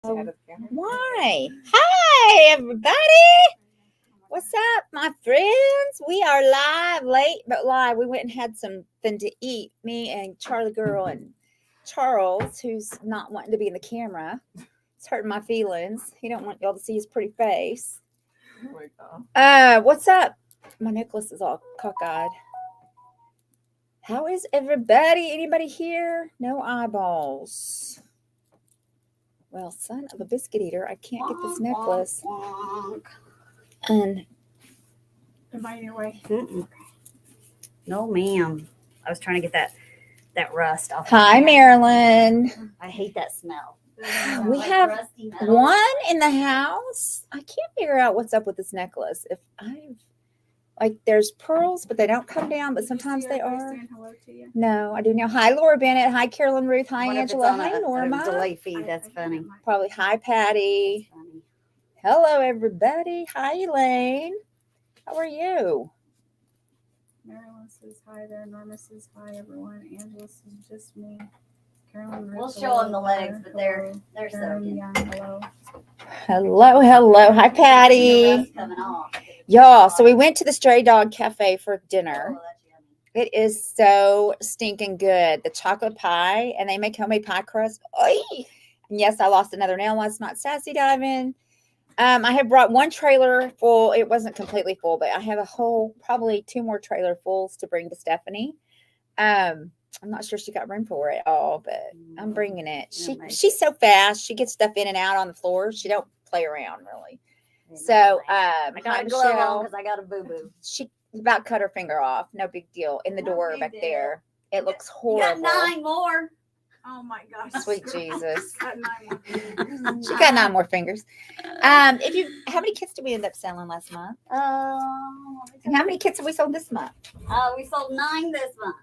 Why? Hi, everybody. What's up, my friends? We are live, late but live. We went and had something to eat. Me and Charlie Girl and Charles, who's not wanting to be in the camera. It's hurting my feelings. He don't want y'all to see his pretty face. What's up? My necklace is all cockeyed. How is everybody? Anybody here? No eyeballs. Well, son of a biscuit eater, I can't get this necklace. And Am I in your way? No, ma'am. I was trying to get that rust off. Hi, Marilyn. I hate that smell. We have one in the house. I can't figure out what's up with this necklace. If there's pearls, but they don't come down, but sometimes they are. No, I do now. Hi, Laura Bennett. Hi, Carolyn Ruth. Hi, Angela. Hi, Norma. Delay feed. That's funny. Probably. Hi, Patty. Hello, everybody. Hi, Elaine. How are you? Marilyn says hi there. Norma says hi, everyone. Angela says just me. Carolyn, We'll show them the legs, but they're soaking. soaking. Hello. Hello. Hi, Patty. The rust coming off. Y'all, so we went to the Stray Dog Cafe for dinner. Oh, that's yummy. It is so stinking good. The chocolate pie, and they make homemade pie crust. Oy! And yes, I lost another nail last night sassy diving. I have brought one trailer full. It wasn't completely full, but I have a whole, probably 2 more trailer fulls to bring to Stephanie. I'm not sure she got room for it all, but I'm bringing it. She's so fast. She gets stuff in and out on the floor. She don't play around really. So, I got a glove on because I got a boo-boo. She about cut her finger off. No big deal. In the No door big back deal. there. It looks You got horrible. 9 more. Oh my gosh. Sweet Jesus. Got 9 more fingers. She got 9 more fingers. How many kits did we end up selling last month? And how many kits have we sold this month? We sold 9 this month,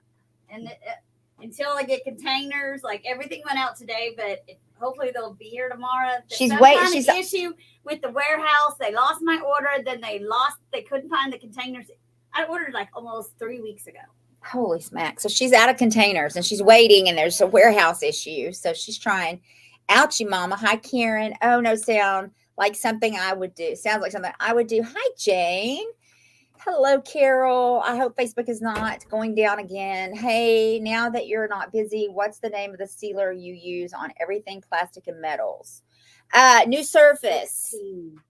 and until I get containers, like everything went out today, but hopefully they'll be here tomorrow. She's Some waiting. kind of She's issue with the warehouse. They lost my order. Then they couldn't find the containers. I ordered like almost 3 weeks ago. holy smack. So she's out of containers and she's waiting, and there's a warehouse issue. So she's trying. Ouchie, mama. Hi, Karen. Oh, no, sound like something I would do. Sounds like something I would do. Hi, Jane. Hello, Carol. I hope Facebook is not going down again. Hey, now that you're not busy, what's the name of the sealer you use on everything plastic and metals? New Surface. 16.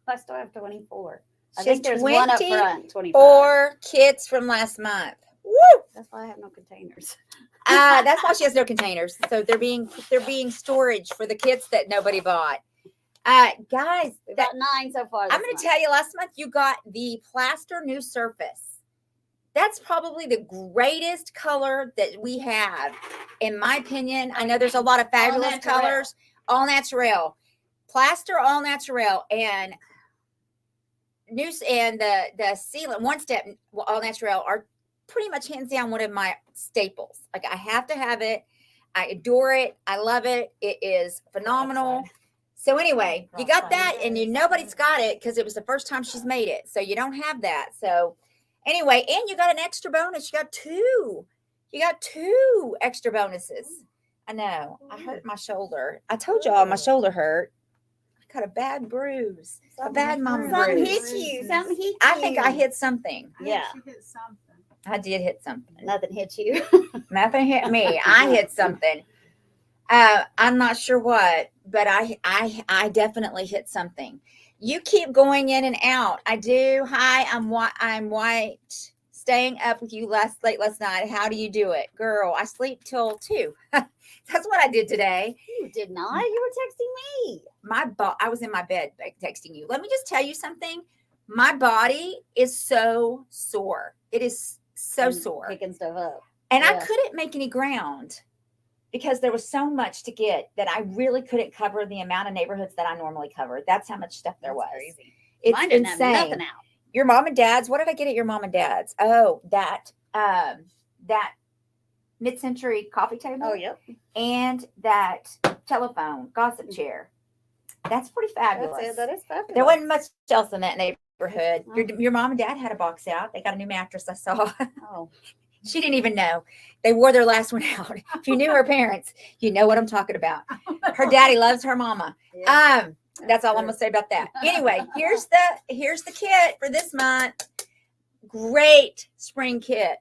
I still have 24. I She has think there's one up front. 25. 4 kits from last month. Woo! That's why I have no containers. That's why she has no containers. So they're being storage for the kits that nobody bought. Guys, We've got 9 so far. I'm going to tell you, last month you got the Plaster New Surface. That's probably the greatest color that we have, in my opinion. I know there's a lot of fabulous colors. All natural. Plaster, all natural. And the sealant, One Step, all natural, are pretty much hands down one of my staples. Like, I have to have it. I adore it. I love it. It is phenomenal. So anyway, you got that, and nobody's got it because it was the first time she's made it. So you don't have that. So anyway, and you got an extra bonus. You got 2. You got 2 extra bonuses. I know. I hurt my shoulder. I told y'all my shoulder hurt. I got a bad bruise. A bad mama Something bruise. hit you. Something hit you. I think I hit something. Yeah. She hit something. I did hit something. Nothing hit you. Nothing hit me. I hit something. I'm not sure what, but I definitely hit something. You keep going in and out. I do. Hi, I'm White. Staying up with you late last night. How do you do it, girl? I sleep till 2. That's what I did today. You did not. You were texting me. I was in my bed texting you. Let me just tell you something. My body is so sore. It is so sore. Picking stuff up. And I Yeah. couldn't make any ground because there was so much to get that I really couldn't cover the amount of neighborhoods that I normally cover. That's how much stuff there was. Crazy. It's Mine didn't insane. have nothing out. Your mom and dad's. What did I get at your mom and dad's? Oh, that mid-century coffee table. Oh, yep. And that telephone gossip chair. That's pretty fabulous. That's it. That is fabulous. There wasn't much else in that neighborhood. Oh. Your mom and dad had a box out. They got a new mattress, I saw. Oh. She didn't even know. They wore their last one out. If you knew her parents, you know what I'm talking about. Her daddy loves her mama. Yeah. That's all I'm gonna say about that. Anyway, here's the kit for this month. Great spring kit.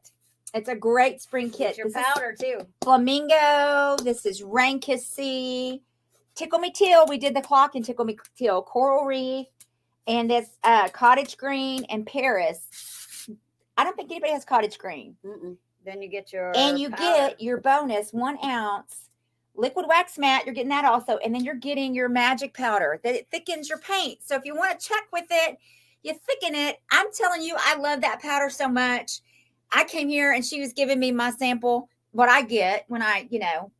It's a great spring kit. Get your This is powder too. Flamingo. This is Rain Kiss Sea. Tickle Me Teal. We did the clock in Tickle Me Teal. Coral Reef. And this cottage green and Paris. I don't think anybody has cottage green. Mm-mm. Then you get your And you powder. get your bonus 1 ounce liquid wax matte. You're getting that also. And then you're getting your magic powder that it thickens your paint. So if you want to check with it, you thicken it. I'm telling you, I love that powder so much. I came here and she was giving me my sample, what I get when I,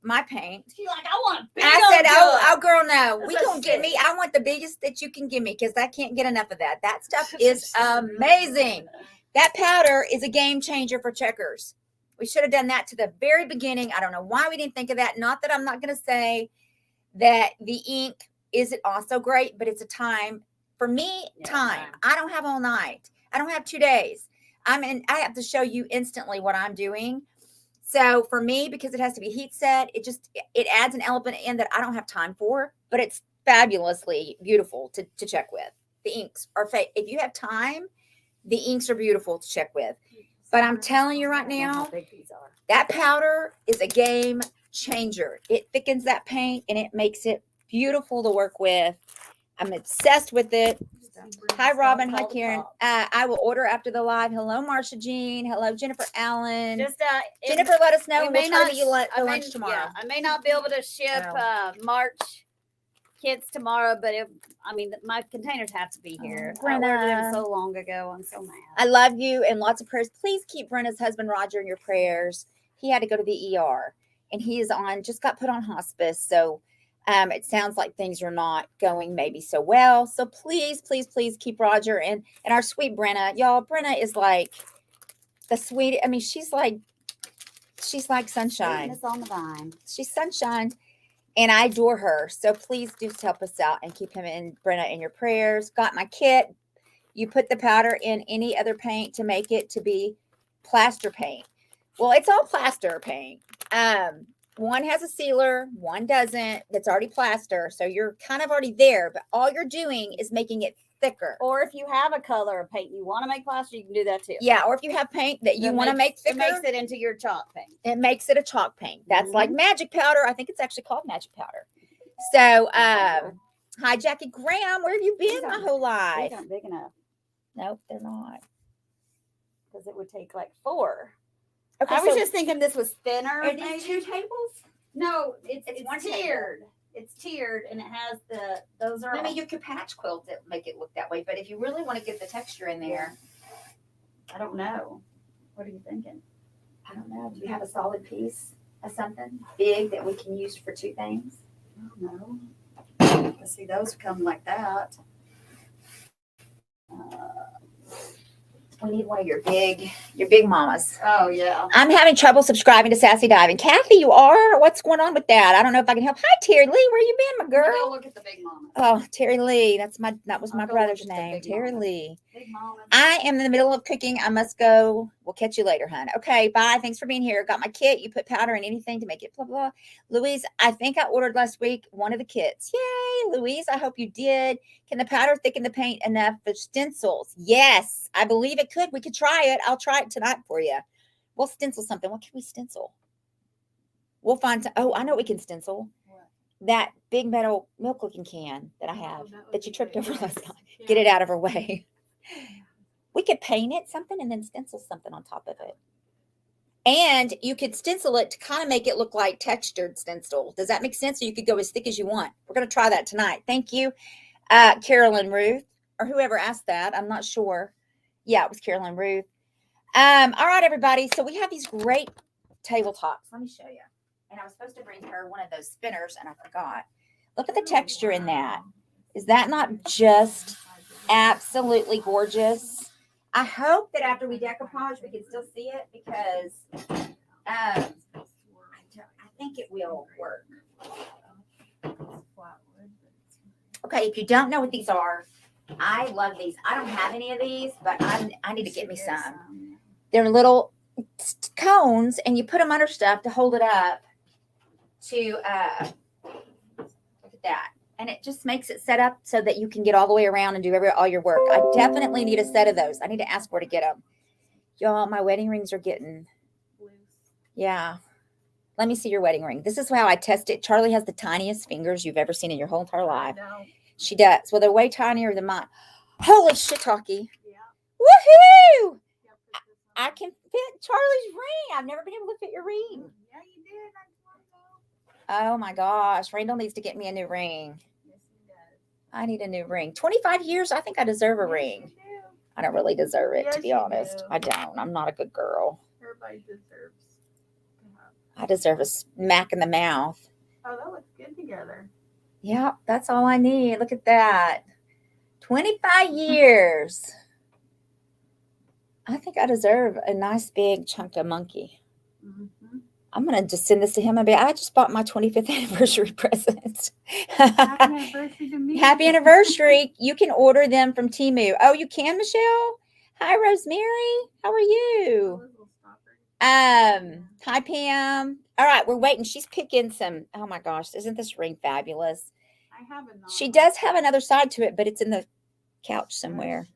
my paint. She's like, I want a big I old said, tub. oh, girl, no. We That's gonna get sick. me. I want the biggest that you can give me because I can't get enough of that. That stuff is amazing. That powder is a game changer for checkers. We should have done that to the very beginning. I don't know why we didn't think of that. Not that I'm not going to say that the ink isn't also great, but it's a time for me. Yeah, Time. time. I don't have all night. I don't have 2 days. I have to show you instantly what I'm doing. So for me, because it has to be heat set, it adds an element in that I don't have time for, but it's fabulously beautiful to check with. The inks are if you have time, the inks are beautiful to check with. But I'm telling you right I don't know now, how big these are. that powder is a game changer. It thickens that paint and it makes it beautiful to work with. I'm obsessed with it. Hi, Robin. Hi, Karen. I will order after the live. Hello, Marsha Jean. Hello, Jennifer Allen. Just Jennifer, let us know. we And may we'll try to not get you I may- lunch tomorrow. Yeah, I may not be able to ship Oh. March kits tomorrow, but my containers have to be here. I ordered Brenna. them so long ago. I'm so mad. I love you and lots of prayers. Please keep Brenna's husband Roger in your prayers. He had to go to the ER and he is just got put on hospice. So it sounds like things are not going maybe so well. So please, please, please keep Roger and our sweet Brenna. Y'all, Brenna is like the sweet. I mean, she's like sunshine. Sweetness on the vine. She's sunshine. And I adore her. So please just help us out and keep him and Brenna in your prayers. Got my kit. You put the powder in any other paint to make it to be plaster paint. Well, it's all plaster paint. One has a sealer, one doesn't. That's already plaster. So you're kind of already there. But all you're doing is making it thicker. Or if you have a color of paint you want to make plaster, you can do that too. Yeah, or if you have paint that you want to make thicker. It makes it into your chalk paint. It makes it a chalk paint. That's like magic powder. I think it's actually called magic powder. So, hi, Jackie Graham. Where have you been my whole These life? aren't big enough Nope, they're not. because it would take like 4. Okay, I was so just thinking this was thinner. are these maybe. 2 tables? No, It's it's one table. tiered. It's tiered and it has those are I mean, you could patch quilt it, make it look that way. But if you really want to get the texture in there, I don't know. What are you thinking? I don't know. Do you have a solid piece of something big that we can use for 2 things? I don't know. Let's see, those come like that. We need one of your big mamas. Oh yeah. I'm having trouble subscribing to Sassy Diving. Kathy, you are? What's going on with that? I don't know if I can help. Hi, Terry Lee. Where you been, my girl? Go look at the big mama. Oh, Terry Lee. That was my I'll go brother's look at the name. big Terry mama. Lee. Big mama. I am in the middle of cooking. I must go. We'll catch you later, hon. Okay, bye. Thanks for being here. Got my kit. You put powder in anything to make it blah, blah. Louise, I think I ordered last week one of the kits. Yay, Louise. I hope you did. Can the powder thicken the paint enough for stencils? Yes, I believe it could. We could try it. I'll try it tonight for you. We'll stencil something. What can we stencil? We'll find. Oh, I know what we can stencil. What? That big metal milk looking can that I have Oh, that would that you be tripped good. over last Yes. night. Get Yeah. it out of her way. We could paint it something and then stencil something on top of it. And you could stencil it to kind of make it look like textured stencil. Does that make sense? So you could go as thick as you want. We're going to try that tonight. Thank you, Carolyn Ruth, or whoever asked that. I'm not sure. Yeah, it was Carolyn Ruth. All right, everybody. So we have these great tabletops. Let me show you. And I was supposed to bring her one of those spinners, and I forgot. Look at the texture in that. Is that not just absolutely gorgeous? I hope that after we decoupage, we can still see it because I think it will work. Okay, if you don't know what these are, I love these. I don't have any of these, but I need to get me some. They're little cones and you put them under stuff to hold it up to look at that. And it just makes it set up so that you can get all the way around and do all your work. I definitely need a set of those. I need to ask where to get them. Y'all, my wedding rings are getting Loose. yeah. Let me see your wedding ring. This is how I test it. Charlie has the tiniest fingers you've ever seen in your whole entire life. No. She does. Well, they're way tinier than mine. Holy shit, talkie. Yeah. Woohoo! Yeah, put this I on. can fit Charlie's ring. I've never been able to fit your ring. Yeah, you did. I Oh my gosh. Randall needs to get me a new ring. Yes, he does. I need a new ring. 25 years. I think I deserve a Yes, ring. you do. I don't really deserve it, to Yes, be you honest. do. I don't. I'm not a good girl. Everybody deserves to have. I deserve a smack in the mouth. Oh, that looks good together. Yeah, that's all I need. Look at that. 25 years. I think I deserve a nice big chunk of monkey. Mm-hmm. I'm going to just send this to him and be, I just bought my 25th anniversary present. Happy anniversary to me. Happy anniversary. You can order them from Temu. Oh, you can, Michelle? Hi, Rosemary. How are you? Those little stoppers. Hi, Pam. All right, we're waiting. She's picking some. Oh my gosh, isn't this ring fabulous? I have a non- She does have another side to it, but it's in the couch somewhere.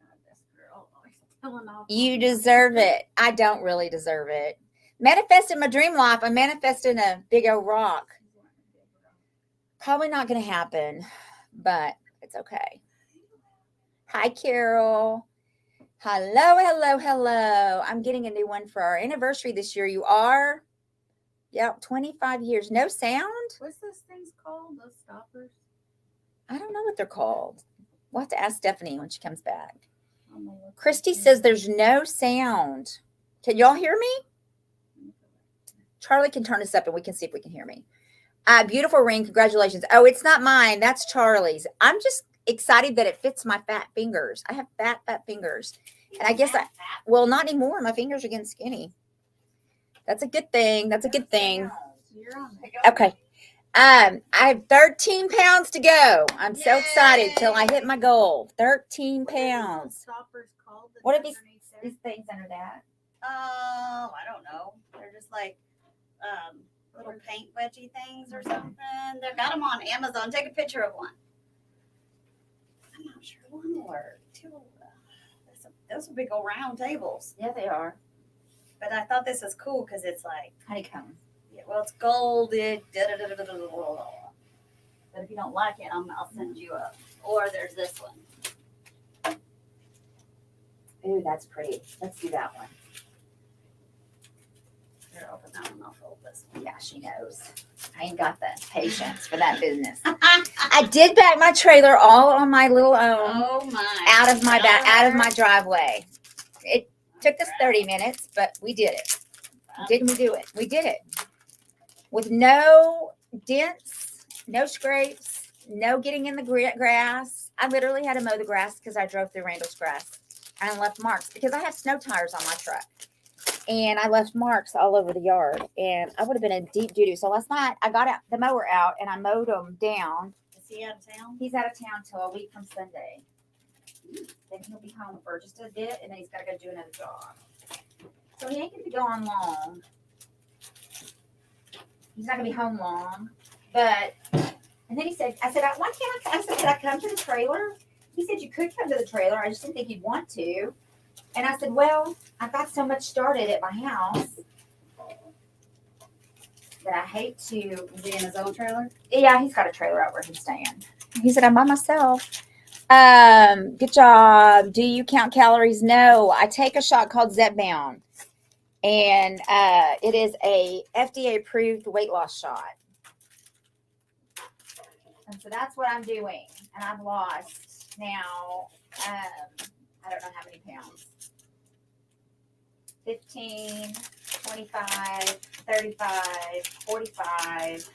God, this girl always telling off You on me. deserve it. I don't really deserve it. Manifesting my dream life. I'm manifesting a big old rock. Probably not going to happen, but it's okay. Hi, Carol. Hello. I'm getting a new one for our anniversary this year. You are? Yep, 25 years. No sound? What's those things called? Those stoppers? I don't know what they're called. We'll have to ask Stephanie when she comes back. I'm gonna look Christy up here. says there's no sound. Can y'all hear me? Charlie can turn this up and we can see if we can hear me. Beautiful ring. Congratulations. Oh, it's not mine. That's Charlie's. I'm just excited that it fits my fat fingers. I have fat fingers. And I guess well, not anymore. My fingers are getting skinny. That's a good thing. That's a good thing. You're on there. Okay. I have 13 pounds to go. I'm so excited till I hit my goal. 13 What are those pounds. stoppers called that's What are these underneath there? things under that? Oh, I don't know. They're just like little paint wedgy things or something. They've got them on Amazon. Take a picture of one. I'm not sure one or two. Those are big old round tables. Yeah, they are. But I thought this was cool because it's like, Honeycomb. yeah, well, it's gold. But if you don't like it, I'll send you up. Or there's this one. Ooh, that's pretty. Let's do that one. Here, open that one. I'll fold this one. Yeah, she knows. I ain't got the patience for that business. I did back my trailer all on my little own Oh my! out of my driveway. It took us 30 minutes, but we did it. Didn't we do it? We did it. With no dents, no scrapes, no getting in the grass. I literally had to mow the grass because I drove through Randall's grass and left marks because I have snow tires on my truck. And I left marks all over the yard. And I would have been in deep doo-doo. So last night I got the mower out and I mowed them down. Is he out of town? He's out of town till a week from Sunday. Then he'll be home for just a bit, and then he's got to go do another job. So he ain't going to be gone long. He's not going to be home long. But, and then he said, I said, why can't I said, can I come to the trailer? He said, you could come to the trailer. I just didn't think you'd want to. And I said, well, I've got so much started at my house that I hate to. Is he in his own trailer? Yeah, he's got a trailer out where he's staying. He said, I'm by myself. Good job. Do you count calories? No, I take a shot called Zepbound, and it is a FDA approved weight loss shot. And so that's what I'm doing. And I've lost now, I don't know how many pounds. 15, 25, 35, 45,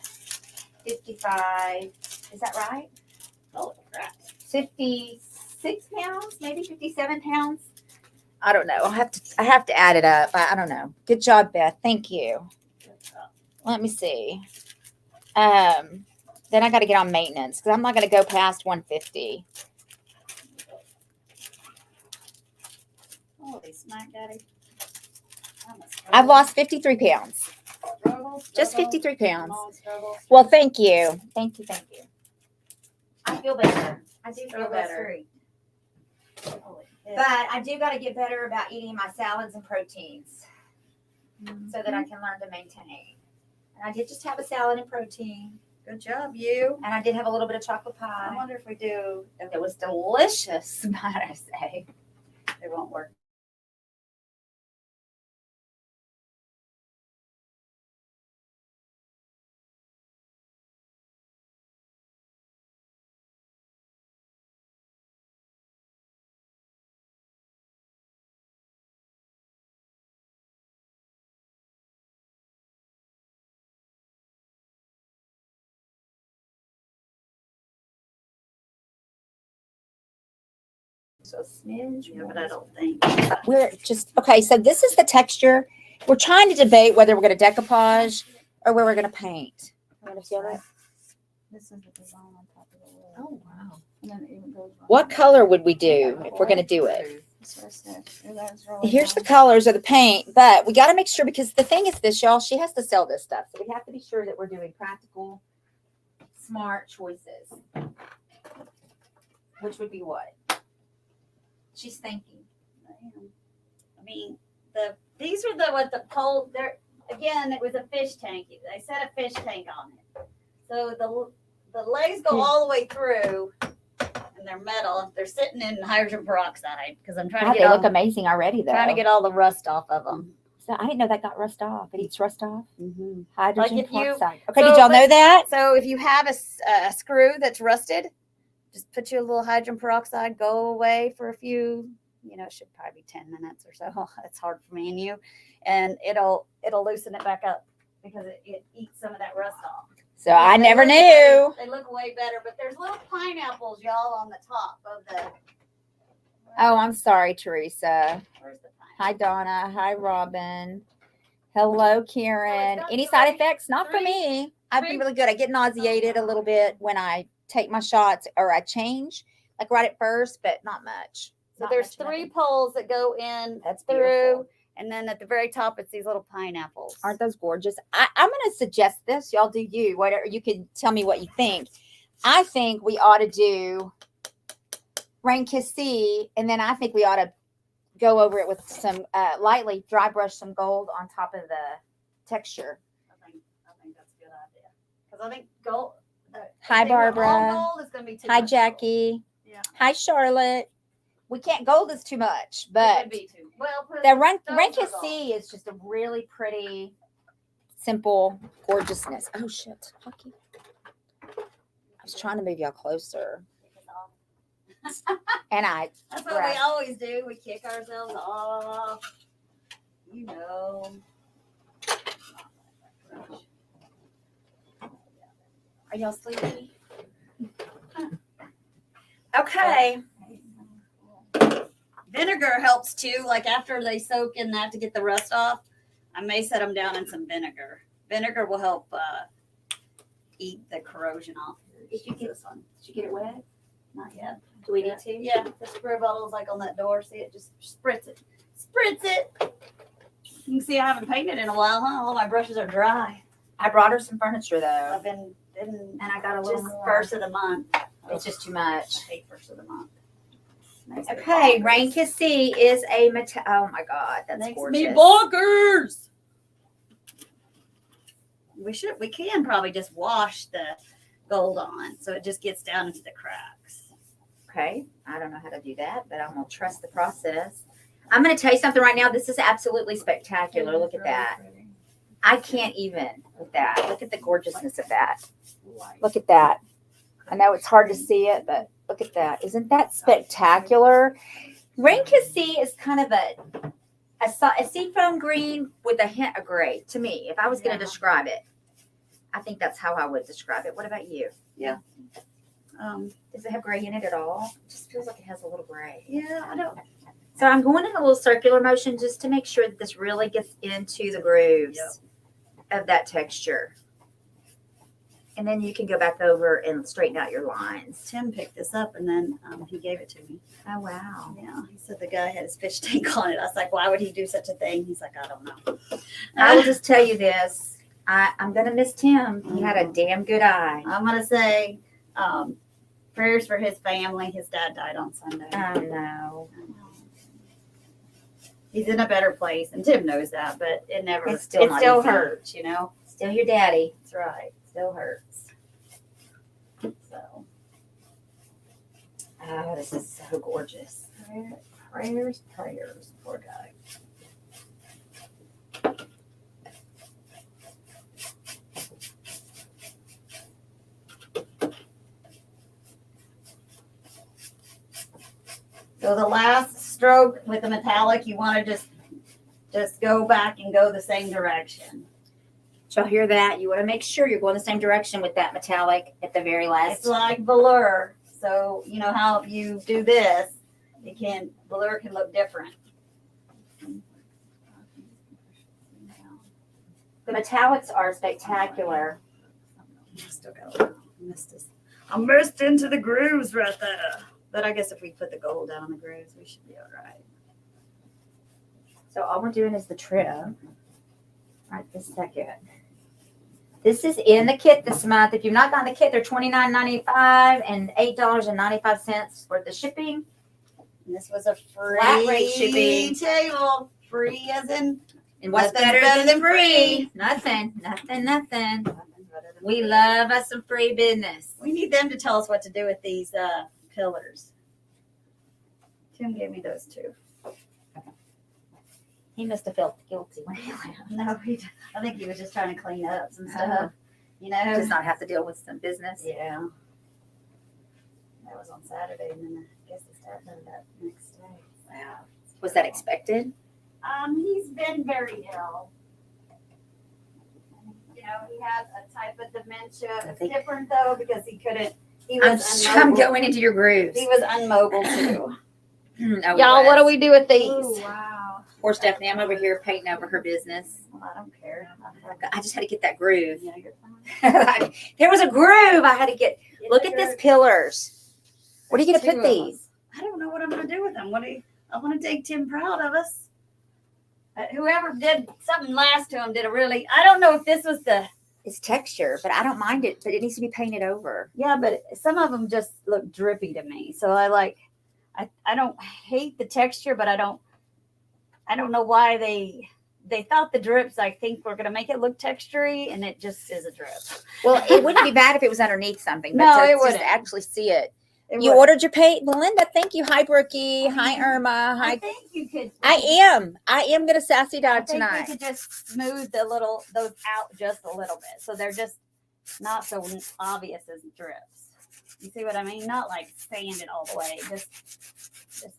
55. Is that right? Oh, crap. 56 pounds, maybe 57 pounds. I don't know. I have to add it up. I don't know. Good job, Beth. Thank you. Let me see. Then I got to get on maintenance because I'm not going to go past 150. Holy smack, Daddy. I've lost 53 pounds. Just 53 pounds. Well, thank you. Thank you. Thank you. I feel better. I do feel better. But I do got to get better about eating my salads and proteins so that I can learn to maintain. And I did just have a salad and protein. Good job, you. And I did have a little bit of chocolate I pie. wonder if we do. It was delicious, might I say. It won't work. So a smidge. Yeah, but I don't think. We're just, okay, so this is the texture. We're trying to debate whether we're going to decoupage or where we're going to paint. I'm going to feel it. This is the design on top of the lid. Oh, wow. And then it even goes on. What color would we do if we're going to do it? That's what I said. And that's really Here's the nice. colors of the paint, but we got to make sure, because the thing is this, y'all, she has to sell this stuff. So we have to be sure that we're doing practical, smart choices. Which would be what? She's thinking. I mean, these are what the pole. There again, it was a fish tank. They set a fish tank on it, so the legs go all the way through, and they're metal. They're sitting in hydrogen peroxide because I'm trying God, to they get look amazing already, though. trying to get all the rust off of them. So I didn't know that got rust off. It eats rust off. Mm-hmm. Hydrogen Like if you- peroxide. Okay, so did y'all know that? So if you have a screw that's rusted, just put your little hydrogen peroxide, go away for a few. It should probably be 10 minutes or so. It's hard for me and you, and it'll loosen it back up because it eats some of that rust off. So I They never look knew. They look way better, but there's little pineapples, y'all, on the top of the. Oh, I'm sorry, Teresa. Where's the pineapple? Hi, Donna. Hi, Robin. Hello, Karen. got Any side three- effects? Not for three- me. I've been three- really good. I get nauseated a little bit when I take my shots or I change, like right at first, but not much. So Not there's much, 3 nothing. poles that go in That's through, beautiful. and then at the very top, it's these little pineapples. Aren't those gorgeous? I'm going to suggest this. Y'all do you. Whatever. You can tell me what you think. I think we ought to do Rain Kiss Sea, and then I think we ought to go over it with some lightly dry brush some gold on top of the texture. I think that's a good idea because I think gold. Hi, if they were all Barbara. Gold is going to be too Hi, much Jackie. Yeah. Hi, Charlotte. We can't gold is too much, Gold. It but would be too. Well, put the Rain those Kiss are gold. Sea is just a really pretty, simple gorgeousness. Oh shit, Lucky. I was trying to move y'all closer, and That's what Right. we always do. We kick ourselves off. You know. are y'all sleepy? Okay. Vinegar helps too. Like after they soak in that to get the rust off, I may set them down in some vinegar. Vinegar will help eat the corrosion off. Did you get this one? Did you get it wet? Not yet. Do we need to? Yeah, the spray bottle's like on that door. See it? Just spritz it. Spritz it. You can see I haven't painted in a while, huh? All my brushes are dry. I brought her some furniture though, I've been and I got a little just more. first of the month. It's just too much. I hate first of the month. Makes me Okay, bonkers. Rain Kiss Sea is a oh my god, that's Makes gorgeous. me bonkers. We can probably just wash the gold on so it just gets down into the cracks. Okay, I don't know how to do that, but I'm gonna trust the process. I'm gonna tell you something right now. This is absolutely spectacular. Look at that. I can't even with that. Look at the gorgeousness of that. Look at that. I know it's hard to see it, but look at that. Isn't that spectacular? Rain Kiss Sea is kind of a seafoam green with a hint of gray to me. If I was going to Yeah. describe it, I think that's how I would describe it. What about you? Does it have gray in it at all? It just feels like it has a little gray. Yeah, I don't. So I'm going in a little circular motion just to make sure that this really gets into the grooves of that texture. And then you can go back over and straighten out your lines. Tim picked this up and then he gave it to me. Oh, wow. Yeah, he said the guy had his fish tank on it. I was like, why would he do such a thing? He's like, I don't know. I will just tell you this. I'm going to miss Tim. He had a damn good eye. I'm gonna say prayers for his family. His dad died on Sunday. Oh, no. He's in a better place, and Tim knows that, but It's still not easy. hurts, you know. Still your daddy. That's right. Still hurts. So Oh, this is so gorgeous. Prayers, poor guy. So the last stroke with the metallic, you want to just go back and go the same direction. Did y'all hear that? You want to make sure you're going the same direction with that metallic at the very last. It's like velour. So you know how if you do this, velour can look different. The metallics are spectacular. I missed into the grooves right there. But I guess if we put the gold down on the grooves, we should be all right. So all we're doing is the trim right this second. This is in the kit this month. If you've not gotten the kit, they're $29.95 and $8.95 for the shipping. And this was a free Flat rate shipping. table. Free as in And what's nothing's better than free? Nothing. We love us some free business. We need them to tell us what to do with these pillars. Tim gave me those too. He must have felt guilty when he left. No, I think he was just trying to clean up some stuff. Uh-huh. You know? Does not have to deal with some business. Yeah. That was on Saturday, and then I guess they started that next day. Wow. Was that expected? He's been very ill. You know, he has a type of dementia. It's different though because he was I'm going into your grooves. He was unmobile too. Oh, Y'all, what do we do with these? Oh, wow. Poor Stephanie, I'm over here painting over her business. Well, I don't care. I just had to get that groove. Yeah, you're fine. There was a groove I had to get. Look at these pillars. What are you going to put these? I don't know what I'm going to do with them. I want to take Tim proud of us. Whoever did something last to him did a really. I don't know if this was the. It's texture, but I don't mind it. But it needs to be painted over. Yeah, but some of them just look drippy to me. So I don't hate the texture, but I don't know why they thought the drips, I think, were going to make it look textury, and it just is a drip. Well, it wouldn't be bad if it was underneath something. But No, to it just wouldn't. actually see it. It You would- ordered your paint, Belinda. Thank you. Hi, Brookie. Hi, Irma. I Hi. think you could. I am going to sassy I dog think tonight. we could just smooth those out just a little bit, so they're just not so obvious as drips. You see what I mean? Not like sand it all the way, just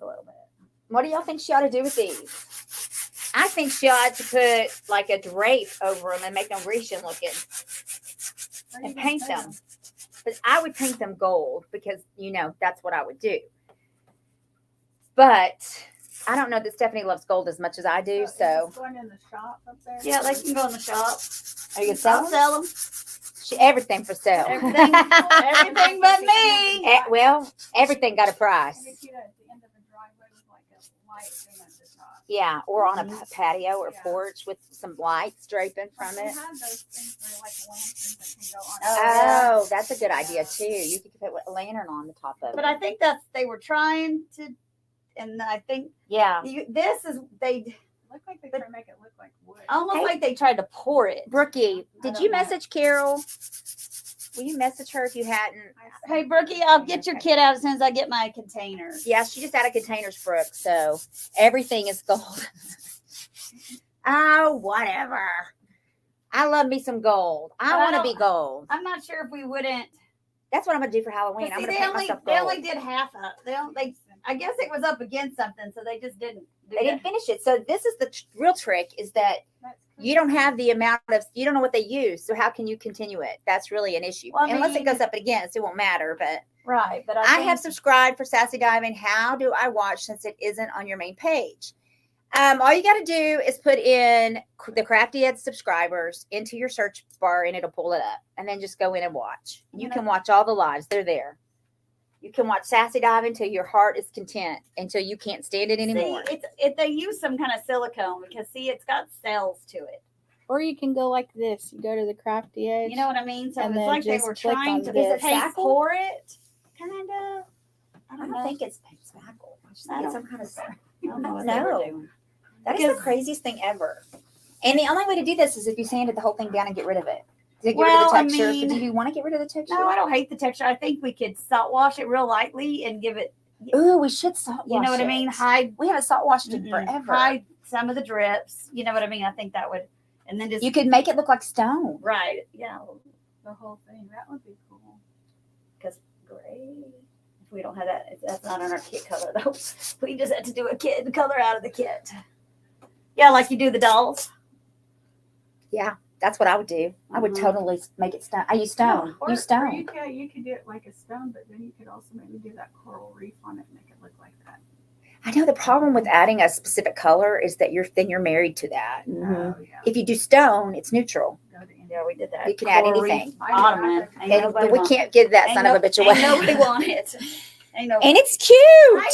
a little bit. What do y'all think she ought to do with these? I think she ought to put like a drape over them and make them Grecian looking and paint them. But I would paint them gold because, that's what I would do. But I don't know that Stephanie loves gold as much as I do. Is So this going in the shop up there? Yeah, they can go in the shop. are you going to sell I'll them? sell them. Everything for sale. Everything but me. Well, everything got a price. Maybe see that at the end of the driveway with like a light thing at the top. Yeah, or on a patio or Yeah. porch with some lights draping from They it. have those things that are like lanterns that can go on. Oh, that's a good idea too. You could put a lantern on the top of it. But I think they were trying to, and I think Yeah. they Look like they try to make it look like wood. almost Hey. like they tried to pour it. Brookie, I did don't you know. message Carol? Will you message her if you hadn't? Hey, Brookie, I'll get your kid out as soon as I get my containers. Yeah, she just added containers, Brooke. So everything is gold. Oh, whatever. I love me some gold. I But I want to be don't- gold. I'm not sure if we wouldn't. That's what I'm gonna do for Halloween. I'm See, gonna they paint only myself they gold. only did half of. I guess it was up against something, so they just didn't. Do They didn't that. finish it. So this is the real trick: is that That's you don't have the amount of, you don't know what they use. So how can you continue it? That's really an issue. Well, I Unless it mean- goes up against, it won't matter. But Right, but I have subscribed for Sassy Diving. How do I watch since it isn't on your main page? All you got to do is put in the Crafty Ed subscribers into your search bar and it'll pull it up. And then just go in and watch. You can watch all the lives. They're there. You can watch Sassy Dive until your heart is content, until you can't stand it anymore. See, they use some kind of silicone because see, it's got cells to it. Or you can go like this. You go to the Crafty Edge. You know what I mean? So And it's then like they just were click trying on to this. pay Spackle? for it. Kind of. I don't think it's spackle. I just I think it's don't- some kind of. I don't know what they were No. doing. That is the craziest thing ever. And the only way to do this is if you sanded the whole thing down and get rid of it. To get rid of Well, the I texture. mean- Do you want to get rid of the texture? No, I don't hate the texture. I think we could salt wash it real lightly and give it, Ooh, we should salt wash you know what I mean? it. Hide, We haven't salt washed it forever. hide some of the drips. You know what I mean? I think that would, and then just, You could make it look like stone. right. Yeah. the whole thing. That would be cool. Because gray. If we don't have that, that's not on our kit color though. We just had to do a kit color out of the kit. Yeah, like you do the dolls. That's what I would do. I would Mhm. totally make it stone. I use stone. Or, Use Or stone. you could do it like a stone, but then you could also maybe do that coral reef on it and make it look like that. I know the problem with adding a specific color is that you're married to that. Oh, yeah. If you do stone, it's neutral. Go to India. Yeah, we did that. You can add Coral anything. reef Ottoman. Ain't And nobody we want- can't give that ain't son no- of a bitch away. Ain't nobody want it. Ain't nobody. And it's cute. I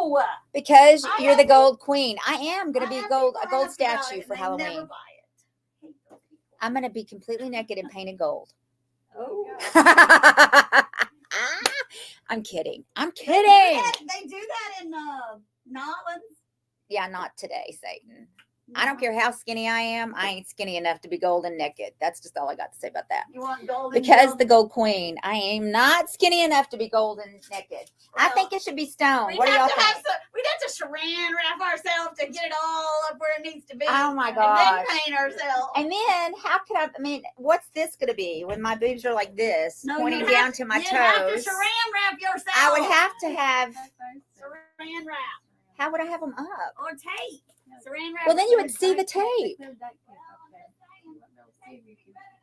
know. Because I you're the have gold queen. I am gonna I be have a people gold ask about statue it for and they never Halloween. buy it. Hate those people. I'm gonna be completely naked and painted gold. Oh. I'm kidding. I'm They kidding. do that in Nolans. Yeah, not today, Satan. I don't care how skinny I am. I ain't skinny enough to be golden naked. That's just all I got to say about that. You want gold? Because the gold queen, I am not skinny enough to be golden naked. I think it should be stone. we'd What do y'all have to have think? we'd have to saran wrap ourselves to get it all up where it needs to be. Oh my And gosh. then paint ourselves. And then how could I mean, what's this gonna be when my boobs are like this, No, pointing you'd down have- to my you'd have to toes? saran wrap yourself. I would have to have. saran wrap How would I have them up? or tape. Saran wrap. Well, then you would see the tape.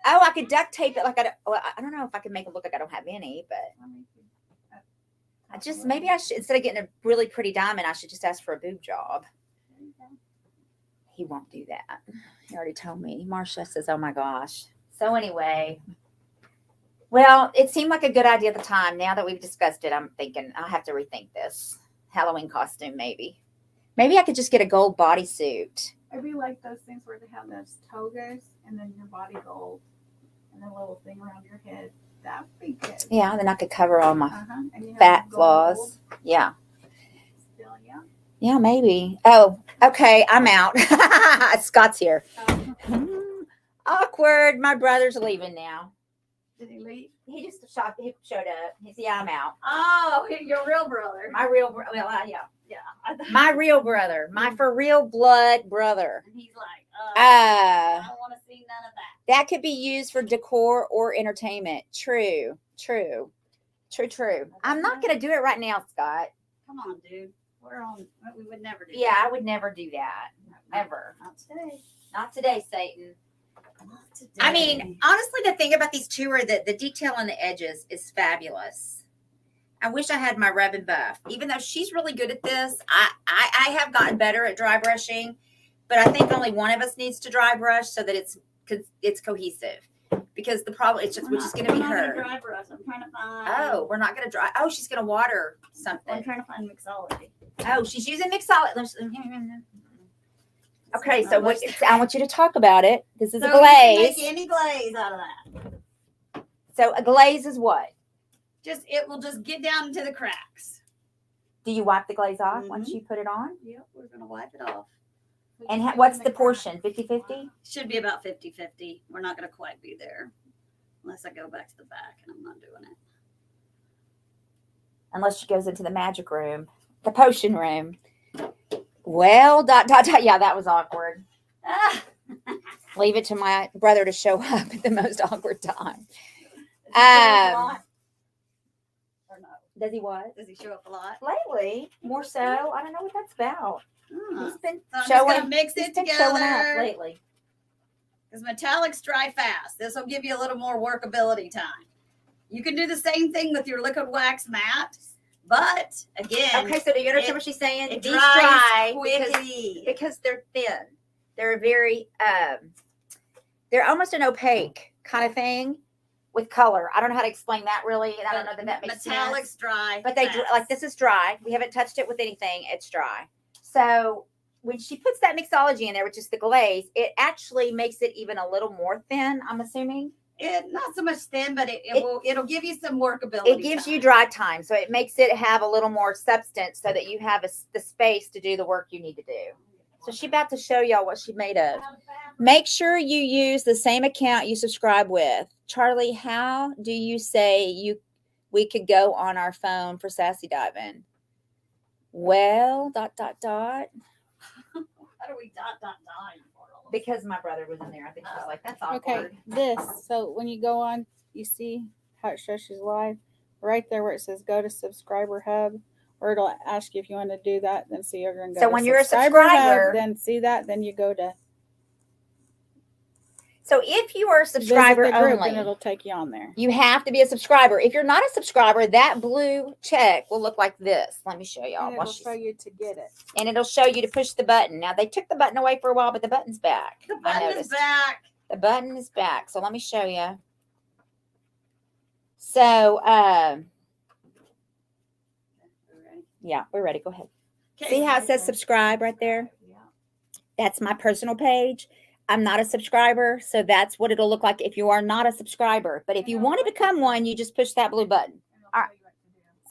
Oh, I could duct tape it like I don't. Well, I don't know if I can make it look like I don't have any, but I just maybe I should instead of getting a really pretty diamond, I should just ask for a boob job. He won't do that. He already told me. Marcia says, "Oh my gosh." So anyway, well, it seemed like a good idea at the time. Now that we've discussed it, I'm thinking I'll have to rethink this Halloween costume. Maybe I could just get a gold bodysuit. Maybe like those things where they have those togas and then your body gold and then a little thing around your head. That would be good. Yeah, then I could cover all my And you have fat gold flaws. Yeah. Still, yeah. Yeah, maybe. Oh, okay. I'm out. Scott's here. Awkward. My brother's leaving now. Did he leave? He just showed up. He said, "Yeah, I'm out." Oh, your real brother. My real, yeah, Yeah. I thought- my real brother, my for real blood brother. And he's like, Ah, I don't want to see none of that. that could be used for decor or entertainment. True. I'm not gonna do it right now, Scott. Come on, dude. We're on. We would never do Yeah, that. I would never do that ever. Not today. Not today, Satan. Not today. I mean, honestly, the thing about these two are that the detail on the edges is fabulous. I wish I had my rub and buff. Even though she's really good at this, I have gotten better at dry brushing, but I think only one of us needs to dry brush so that it's cohesive. Because the problem it's just We're which is not- going to be we're not gonna her. dry brush. I'm trying to find. Oh, we're not going to dry. Oh, she's going to water I'm something. trying to find mixology. Oh, she's using mixologist. Okay, so what? I want you to talk about it. This is a So you can make glaze. any glaze out of that. So a glaze is what? It will just get down into the cracks. Do you wipe the glaze off once you put it on? Yep, we're gonna wipe it off. And what's the portion? 50-50? Should be about 50-50. We're not gonna quite be there unless I go back to the back, and I'm not doing it. Unless she goes into the magic room, the potion room. Well, ... Yeah, that was awkward. Ah. Leave it to my brother to show up at the most awkward time. Does he show up a lot? Or no? Does he what? Does he show up a lot? Lately, more so. I don't know what that's about. Hmm. He's been So I'm just gonna showing. mix He's it been showing up together. lately. Because metallics dry fast. This will give you a little more workability time. You can do the same thing with your liquid wax mat, But again, Okay, so do you understand it- what she's saying? it These dries dry quickly. because they're thin. They're very they're almost an opaque kind of thing with color. I don't know how to explain that really, and I don't know that that makes Metallics sense. dry. But they fast. like this is dry. We haven't touched it with anything. It's dry. So when she puts that mixology in there, which is the glaze, it actually makes it even a little more thin. I'm assuming Not so much thin, but it'll give you some workability. it gives you dry time, so it makes it have a little more substance, so that you have the space to do the work you need to do. So she's about to show y'all what she made of. Make sure you use the same account you subscribe with. Charlie, how do you say we could go on our phone for Sassy Diving? Well, ... How do we ... Because my brother was in there. I think she's like, that's awkward. Okay, this. So when you go on, you see how it shows she's live? Right there where it says go to subscriber hub, or it'll ask you if you want to do that. Then so you're going to go So to when you're a subscriber subscriber, hub, then see that, then you go to so if you are a visit subscriber the group, only, and it'll take you on there. you have to be a subscriber. If you're not a subscriber, that blue check will look like this. Let me show y'all. And while it'll she's- show you to get it. and it'll show you to push the button. Now they took the button away for a while, but the button's back. The I button is noticed. back. The button is back. So let me show you. So yeah, we're ready. Go ahead. See how it says subscribe right there? That's my personal page. I'm not a subscriber, so that's what it'll look like if you are not a subscriber. But if you want to become one, you just push that blue button. All right.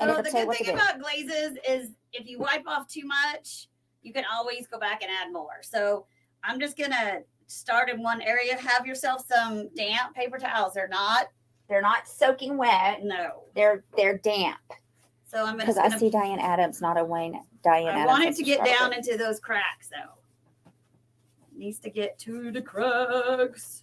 And So it'll the tell you good what to thing do. about glazes is if you wipe off too much, you can always go back and add more. So I'm just gonna start in one area. Have yourself some damp paper towels. They're not soaking wet. no. They're damp. So I'm Because gonna. I see Diane Adams, not a Diane I Adams. want it to get subscriber. down into those cracks though. Needs to get to the cracks.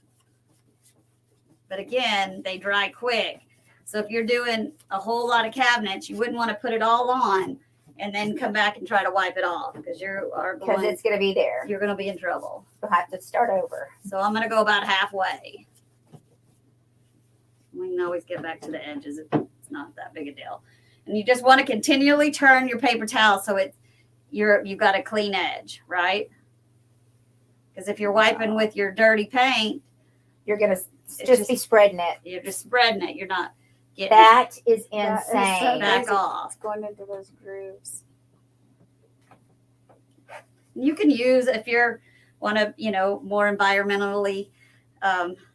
But again, they dry quick. So if you're doing a whole lot of cabinets, you wouldn't want to put it all on and then come back and try to wipe it off because Because it's going to be there. you're going to be in trouble. You'll have to start over. So I'm going to go about halfway. We can always get back to the edges. It's not that big a deal. And you just want to continually turn your paper towel so you've got a clean edge, right? Because if you're wiping with your dirty paint, You're going to It's just be spreading it. you're just spreading it. You're not getting That is That is so insane. back crazy. off. It's going into those grooves. You can use if you're want to, more environmentally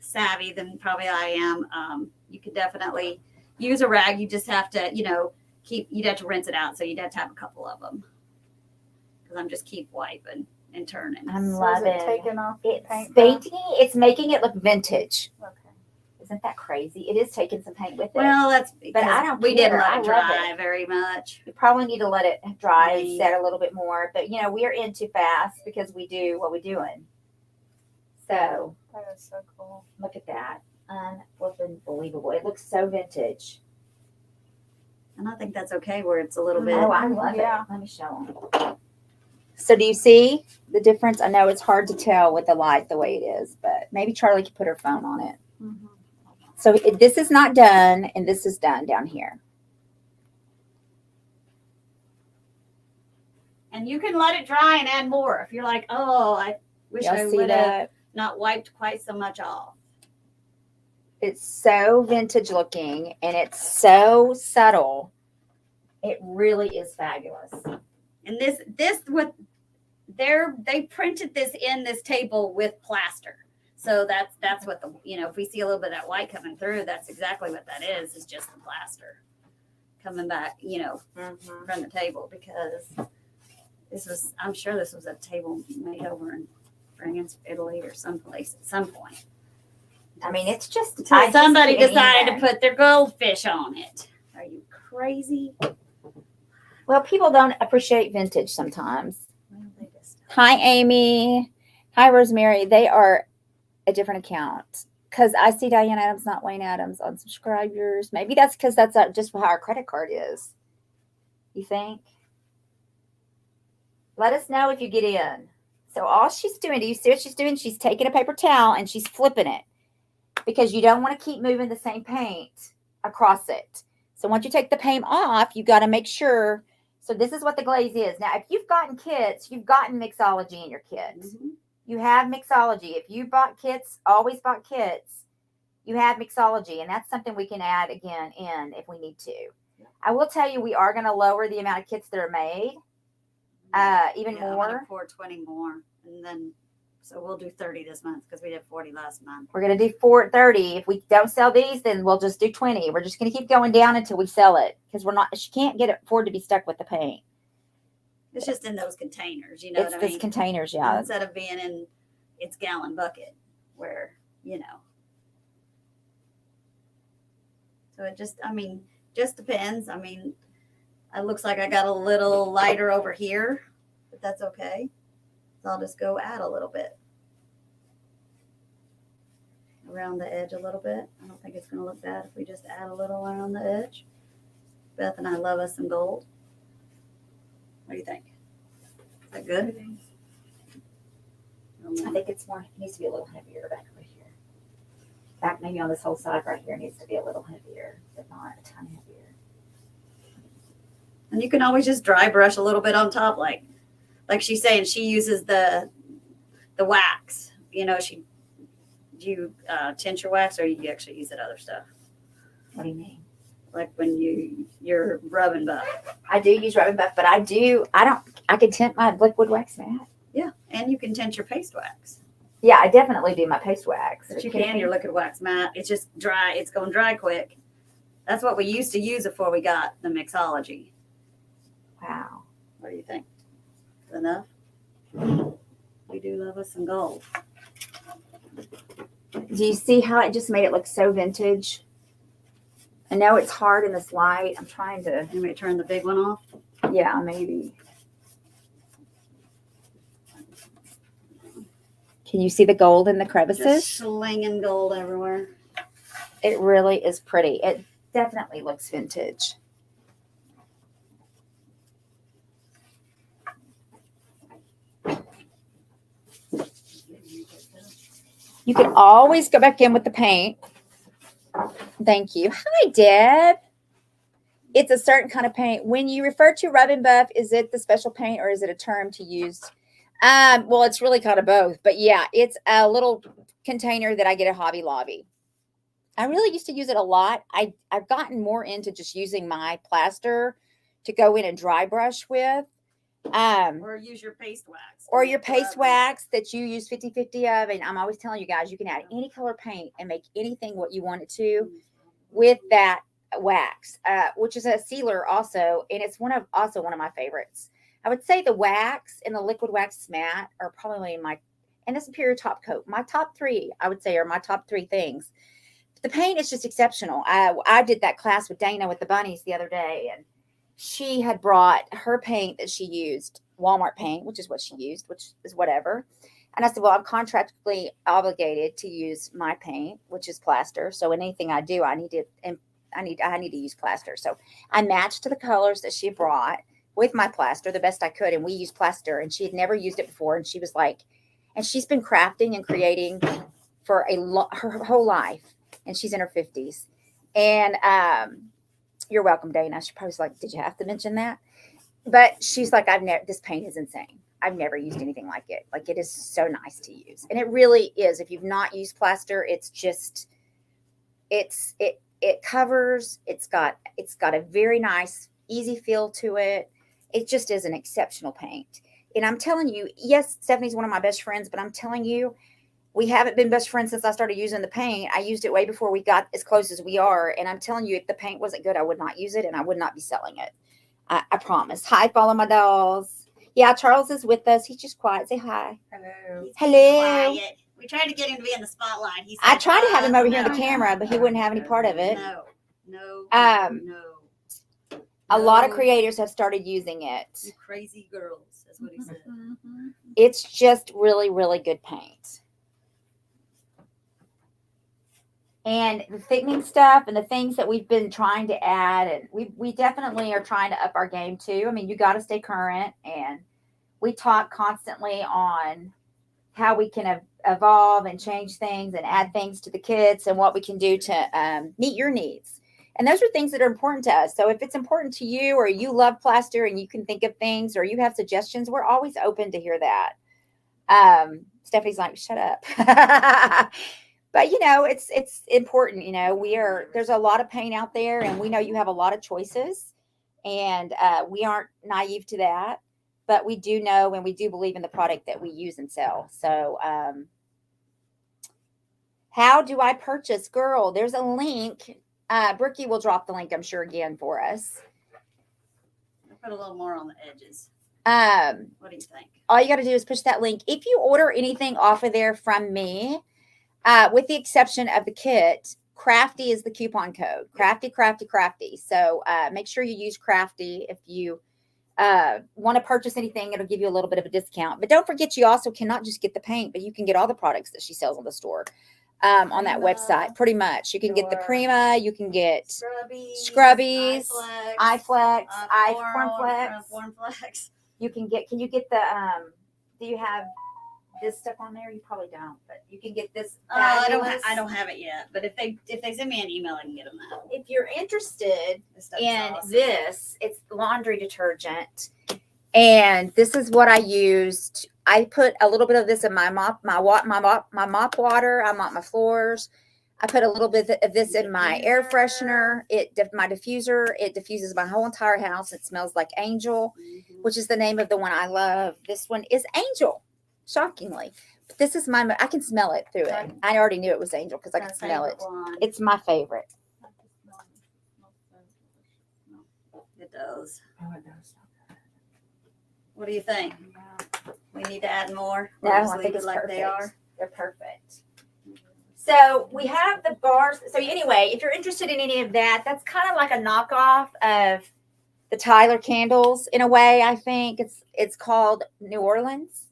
savvy than probably I am. You could definitely use a rag. You just have to, you'd have to rinse it out. So you'd have to have a couple of them. Because I'm just keep wiping and turning. I'm So is loving it taking off the It's paint? painting. It's making it look vintage. Okay. Isn't that crazy? It is taking some paint with it. Well, that's because I don't we didn't care. I let it love dry very much. you probably need to let it dry and Right. set a little bit more. But we're in too fast because we do what we're doing. So That is so cool. look at that. Unbelievable. It looks so vintage. And I think that's okay where it's a little bit. Oh, I love Yeah. it. Let me show them. So do you see the difference? I know it's hard to tell with the light the way it is, but maybe Charlie could put her phone on it. Mm-hmm. So this is not done, and this is done down here. And you can let it dry and add more. If you're like, oh, I wish I Y'all see would have that? not wiped quite so much off. It's so vintage looking, and it's so subtle. It really is fabulous. And this what they printed this in this table with plaster. So that's what if we see a little bit of that white coming through, that's exactly what that is. It's just the plaster coming back, from the table because I'm sure this was a table made over in France, Italy, or someplace at some point. I mean, it's just Until somebody just decided to put their goldfish on it. Are you crazy? Well, people don't appreciate vintage sometimes. Well, they just Hi, Amy. Hi, Rosemary. They are a different account because I see Diane Adams, not Wayne Adams, on subscribers. Maybe that's because that's just how our credit card is. You think? Let us know if you get in. So all she's doing, do you see what she's doing? She's taking a paper towel and she's flipping it because you don't want to keep moving the same paint across it. So once you take the paint off, you got to make sure. So this is what the glaze is. Now, if you've gotten kits, you've gotten mixology in your kit. Mm-hmm. You have mixology. If you bought kits, always bought kits, you have mixology. And that's something we can add again in if we need to. Yeah. I will tell you, we are going to lower the amount of kits that are made even more. I'm gonna pour 20 more. And then, so we'll do 30 this month because we did 40 last month. We're going to do 30. If we don't sell these, then we'll just do 20. We're just going to keep going down until we sell it because she can't afford to be stuck with the paint. It's just in those containers, you know what I mean? It's containers, yeah. Instead of being in its gallon bucket where, So it just depends. I mean, it looks like I got a little lighter over here, but that's okay. So I'll just go add a little bit. Around the edge a little bit. I don't think it's going to look bad if we just add a little around the edge. Beth and I love us some gold. What do you think? Is that good? I think it needs to be a little heavier back over here. Back maybe on this whole side right here needs to be a little heavier, but not a ton heavier. And you can always just dry brush a little bit on top, like she's saying she uses the wax. Do you tint your wax or do you actually use that other stuff? What do you mean? Like when you're rubbing buff. I do use rubbing buff, but I can tint my liquid wax mat. Yeah, and you can tint your paste wax. Yeah, I definitely do my paste wax. But you can your liquid wax mat. It's just dry. It's going dry quick. That's what we used to use before we got the mixology. Wow. What do you think? Enough? We do love us some gold. Do you see how it just made it look so vintage? I know it's hard in this light. I'm trying to. You may turn the big one off. Yeah, maybe. Can you see the gold in the crevices? Just slinging gold everywhere. It really is pretty. It definitely looks vintage. You can always go back in with the paint. Thank you. Hi, Deb. It's a certain kind of paint. When you refer to rubbing buff, is it the special paint or is it a term to use? Well, it's really kind of both. But yeah, it's a little container that I get at Hobby Lobby. I really used to use it a lot. I've gotten more into just using my plaster to go in and dry brush with. Or use your paste wax. Or your paste wax that you use 50-50 of. And I'm always telling you guys, you can add any color paint and make anything what you want it to with that wax, which is a sealer also. And it's also one of my favorites. I would say the wax and the liquid wax mat are probably and the Superior top coat. My top three, I would say, are my top three things. The paint is just exceptional. I did that class with Dana with the bunnies the other day, and she had brought her paint that she used, Walmart paint, which is what she used, which is whatever. And I said, well, I'm contractually obligated to use my paint, which is plaster. So anything I do, I need to use plaster. So I matched the colors that she brought with my plaster the best I could. And we used plaster, and she had never used it before. And she was like, and she's been crafting and creating for her whole life. And she's in her 50s. And, you're welcome, Dana. She probably was like, did you have to mention that? But she's like, this paint is insane. I've never used anything like it. Like, it is so nice to use. And it really is. If you've not used plaster, it's just, it covers, it's got a very nice, easy feel to it. It just is an exceptional paint. And I'm telling you, yes, Stephanie's one of my best friends, but I'm telling you, we haven't been best friends since I started using the paint. I used it way before we got as close as we are. And I'm telling you, if the paint wasn't good, I would not use it and I would not be selling it. I promise. Hi, follow my dolls. Yeah, Charles is with us. He's just quiet. Say hi. Hello. Hello. Quiet. We tried to get him to be in the spotlight. He said, I tried to have him over here in no. the camera, but he wouldn't have any part of it. No. A lot of creators have started using it. You crazy girls. That's what he said. It's just really, really good paint. And the thickening stuff and the things that we've been trying to add, and we definitely are trying to up our game too. I mean, you got to stay current, and we talk constantly on how we can evolve and change things and add things to the kits and what we can do to meet your needs. And those are things that are important to us. So if it's important to you, or you love plaster and you can think of things, or you have suggestions, we're always open to hear that. Stephanie's like, shut up. But it's important. There's a lot of paint out there, and we know you have a lot of choices, and we aren't naive to that, but we do know, and we do believe in the product that we use and sell. So, how do I purchase? Girl, there's a link. Brookie will drop the link, I'm sure, again for us. I'll put a little more on the edges. What do you think? All you got to do is push that link. If you order anything off of there from me, with the exception of the kit, Crafty is the coupon code. Crafty, crafty, crafty. So make sure you use Crafty if you want to purchase anything. It'll give you a little bit of a discount. But don't forget, you also cannot just get the paint, but you can get all the products that she sells on the store. On that website, pretty much. You can get the Prima, you can get Scrubbies, iFlex, Formflex. Can you get the, do you have this stuff on there? You probably don't, but you can get this. I don't have it yet, but if they send me an email, I can get them out. If you're interested in this, it's laundry detergent. And this is what I used. I put a little bit of this in my mop water. I mop my floors. I put a little bit of this in my air freshener. My diffuser. It diffuses my whole entire house. It smells like Angel, which is the name of the one I love. This one is Angel, shockingly. But this is I can smell it through it. I already knew it was Angel because I could smell it. It's my favorite. It does. Oh, it does. What do you think? We need to add more? No, I think it's perfect. They're perfect. So we have the bars. So anyway, if you're interested in any of that, that's kind of like a knockoff of the Tyler candles in a way. I think it's called New Orleans.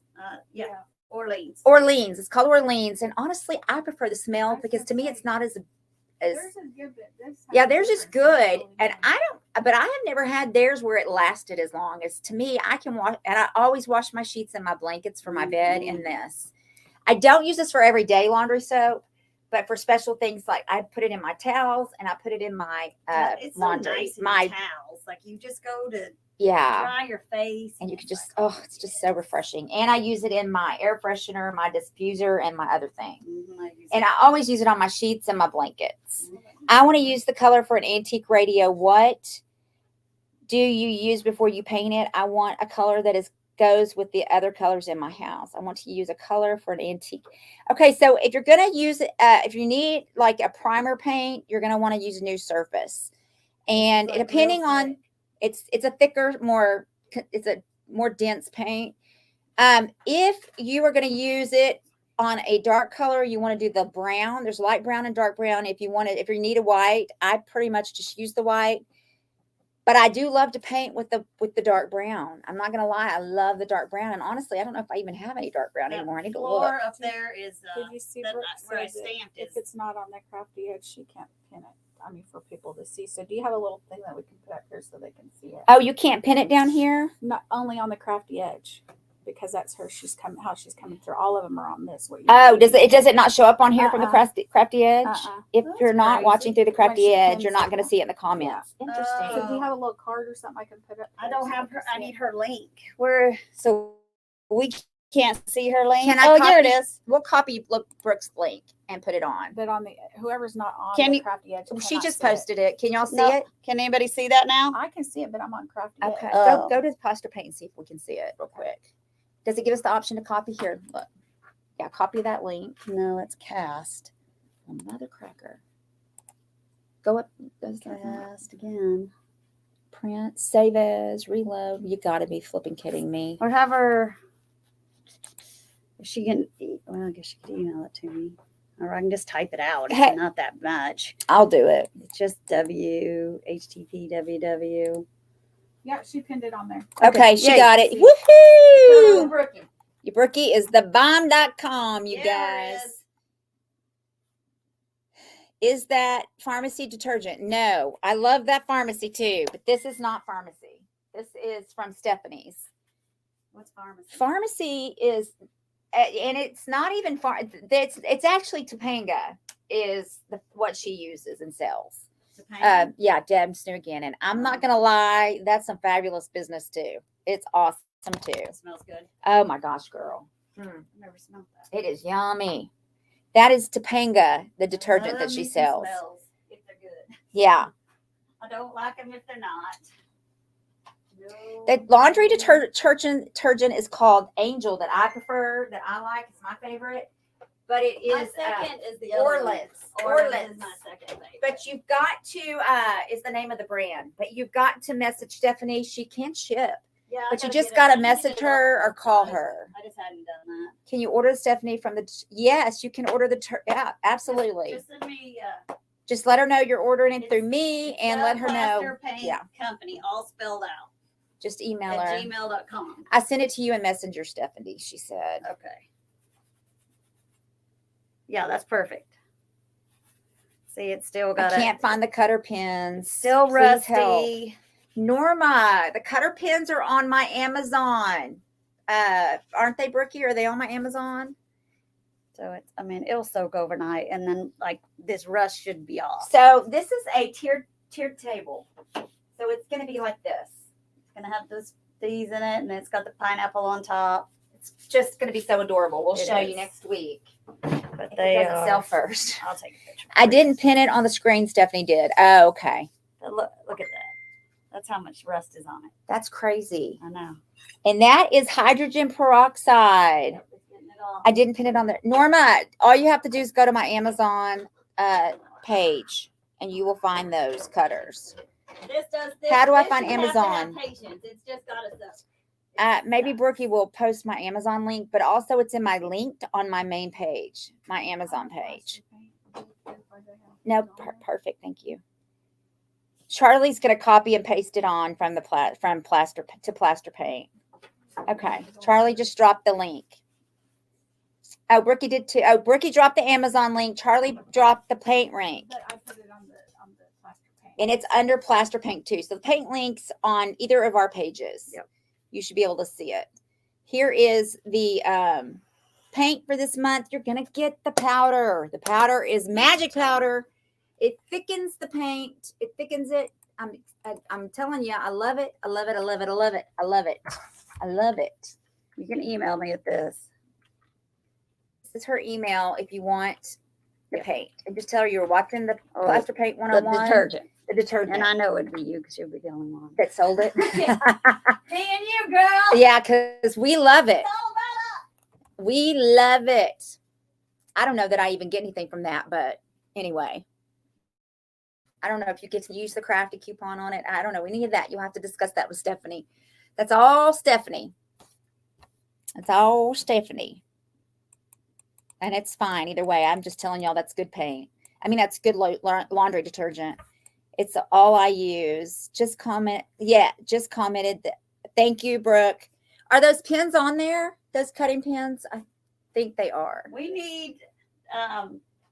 Orleans. Orleans. It's called Orleans, and honestly, I prefer the smell because to me, it's not as theirs is good, and but I have never had theirs where it lasted as long as. To me, I can wash, and I always wash my sheets and my blankets for my bed in this. I don't use this for everyday laundry soap, but for special things, like I put it in my towels and I put it in my it's laundry. So nice in my towels, like you just go to dry your face, and you can just it's just so refreshing. And I use it in my air freshener, my diffuser, and my other thing. And I always use it on my sheets and my blankets. I want to use the color for an antique radio. What do you use before you paint it? I want a color that goes with the other colors in my house. I want to use a color for an antique. Okay, so if you're going to use it, if you need like a primer paint, you're going to want to use New Surface. And depending on, it's a thicker, it's a more dense paint. If you are going to use it on a dark color, you want to do the brown. There's light brown and dark brown. If you need a white, I pretty much just use the white. But I do love to paint with the dark brown. I'm not gonna lie, I love the dark brown. And honestly, I don't know if I even have any dark brown anymore. I need to look. Up there is Did you see where I stamped if it's not on the crafty edge, she can't pin it. I mean, for people to see. So do you have a little thing that we can put up here so they can see it? Oh, you can't pin it down here? Not only on the crafty edge, because that's how she's coming through. All of them are on this. Does it not show up on here from the crafty edge? If That's you're not crazy. watching through the crafty edge, you're not it. going to see it in the comments. Yeah. Interesting. So do you have a little card or something I can put up? I don't have her. I need her link. So we Can't see her link. Can I here copy- it is. We'll copy Brooke's link and put it on. But on the whoever's not on Can the you- crafty edge. She cannot just see it. posted it. Can y'all see No. it? Can anybody see that now? I can see it, but I'm on crafty Okay. edge. Oh. Go to the Plaster Paint and see if we can see it real quick. Does it give us the option to copy here? Look. Yeah, copy that link. No, it's cast. Mother cracker. Go up. Cast again. Print. Save as. Reload. You got to be flipping kidding me. Or have her. If she can. Well, I guess she could email it to me. Or I can just type it out. It's Hey. not that much. I'll do it. It's just HTTP www. Yeah, she pinned it on there. Okay, she yay. got it. See? Woohoo! Brookie. Your Brookie is the bomb.com, you Yeah, it guys. is. Is that pharmacy detergent? No. I love that pharmacy too, but this is not pharmacy. This is from Stephanie's. What's pharmacy? Pharmacy is, and it's not even it's actually Topanga is what she uses and sells. Topanga? Yeah, Deb's New Beginning. I'm not gonna lie, that's some fabulous business too. It's awesome too. It smells good. Oh my gosh, girl. I've never smelled that. It is yummy. That is Topanga, the detergent Love that she me some sells. smells if they're good. Yeah. I don't like them if they're not. No. The laundry detergent is called Angel that I prefer, that I like. It's my favorite. But it My is second is the other one. Orleans. Orleans is my second favorite. But you've got to is the name of the brand. But you've got to message Stephanie. She can ship. Yeah, I But you gotta just get it. gotta I need to message get it on her the or call website. her. I just hadn't done that. Can you order Stephanie from the? Yes, you can order the. Yeah, absolutely. Just send me. Just let her know you're ordering it It's- through me, and the let her know. Plaster Paint Yeah. Company, all spelled out Just email at her. gmail.com. I sent it to you in Messenger, Stephanie. She said. Okay. Yeah, that's perfect. See, it's still I got can't find the cutter pins. still Please help. rusty. Norma, the cutter pins are on my Amazon. Aren't they, Brookie? Are they on my Amazon? So it's, I mean, it'll soak overnight, and then like this rust should be off. So this is a tiered table. So it's going to be like this. It's gonna have these in it, and it's got the pineapple on top. It's just going to be so adorable. We'll It show you is. next week. But If they it doesn't are. sell first. I'll take a picture. I didn't pin it on the screen. Stephanie did. Oh, okay. But look at that. That's how much rust is on it. That's crazy. I know. And that is hydrogen peroxide. Yep, it's getting it off. I didn't pin it on there. Norma, all you have to do is go to my Amazon page and you will find those cutters. This does this. How do I this find you have to have Amazon? patience. It's just gotta soak. Maybe Brookie will post my Amazon link, but also it's in my linked on my main page, my Amazon page. No, perfect. Thank you. Charlie's going to copy and paste it on from the from Plaster to Plaster Paint. Okay. Charlie just dropped the link. Oh, Brookie did too. Oh, Brookie dropped the Amazon link. Charlie dropped the paint link. But I put it on the Plaster Paint. And it's under Plaster Paint too. So the paint link's on either of our pages. Yep. You should be able to see it. Here is the paint for this month. You're going to get the powder. The powder is magic powder. It thickens the paint. It thickens it. I'm telling you, I love it. I love it. I love it. I love it. I love it. I love it. You can email me at this. This is her email if you want the Yeah. paint. And just tell her you're watching the Oh, Plaster Paint The 101. detergent. The detergent. And I know it'd be you because you'll be the only one. that sold it. Me and you, girl. Yeah, because we love it. It's all about We love it. I don't know that I even get anything from that, but anyway. I don't know if you get to use the crafty coupon on it. I don't know any of that. You'll have to discuss that with Stephanie. That's all Stephanie. That's all Stephanie. And it's fine either way. I'm just telling y'all that's good paint. I mean, that's good laundry detergent. It's all I use. Just comment. Yeah, just commented. Thank you, Brooke. Are those pins on there? Those cutting pins? I think they are. We need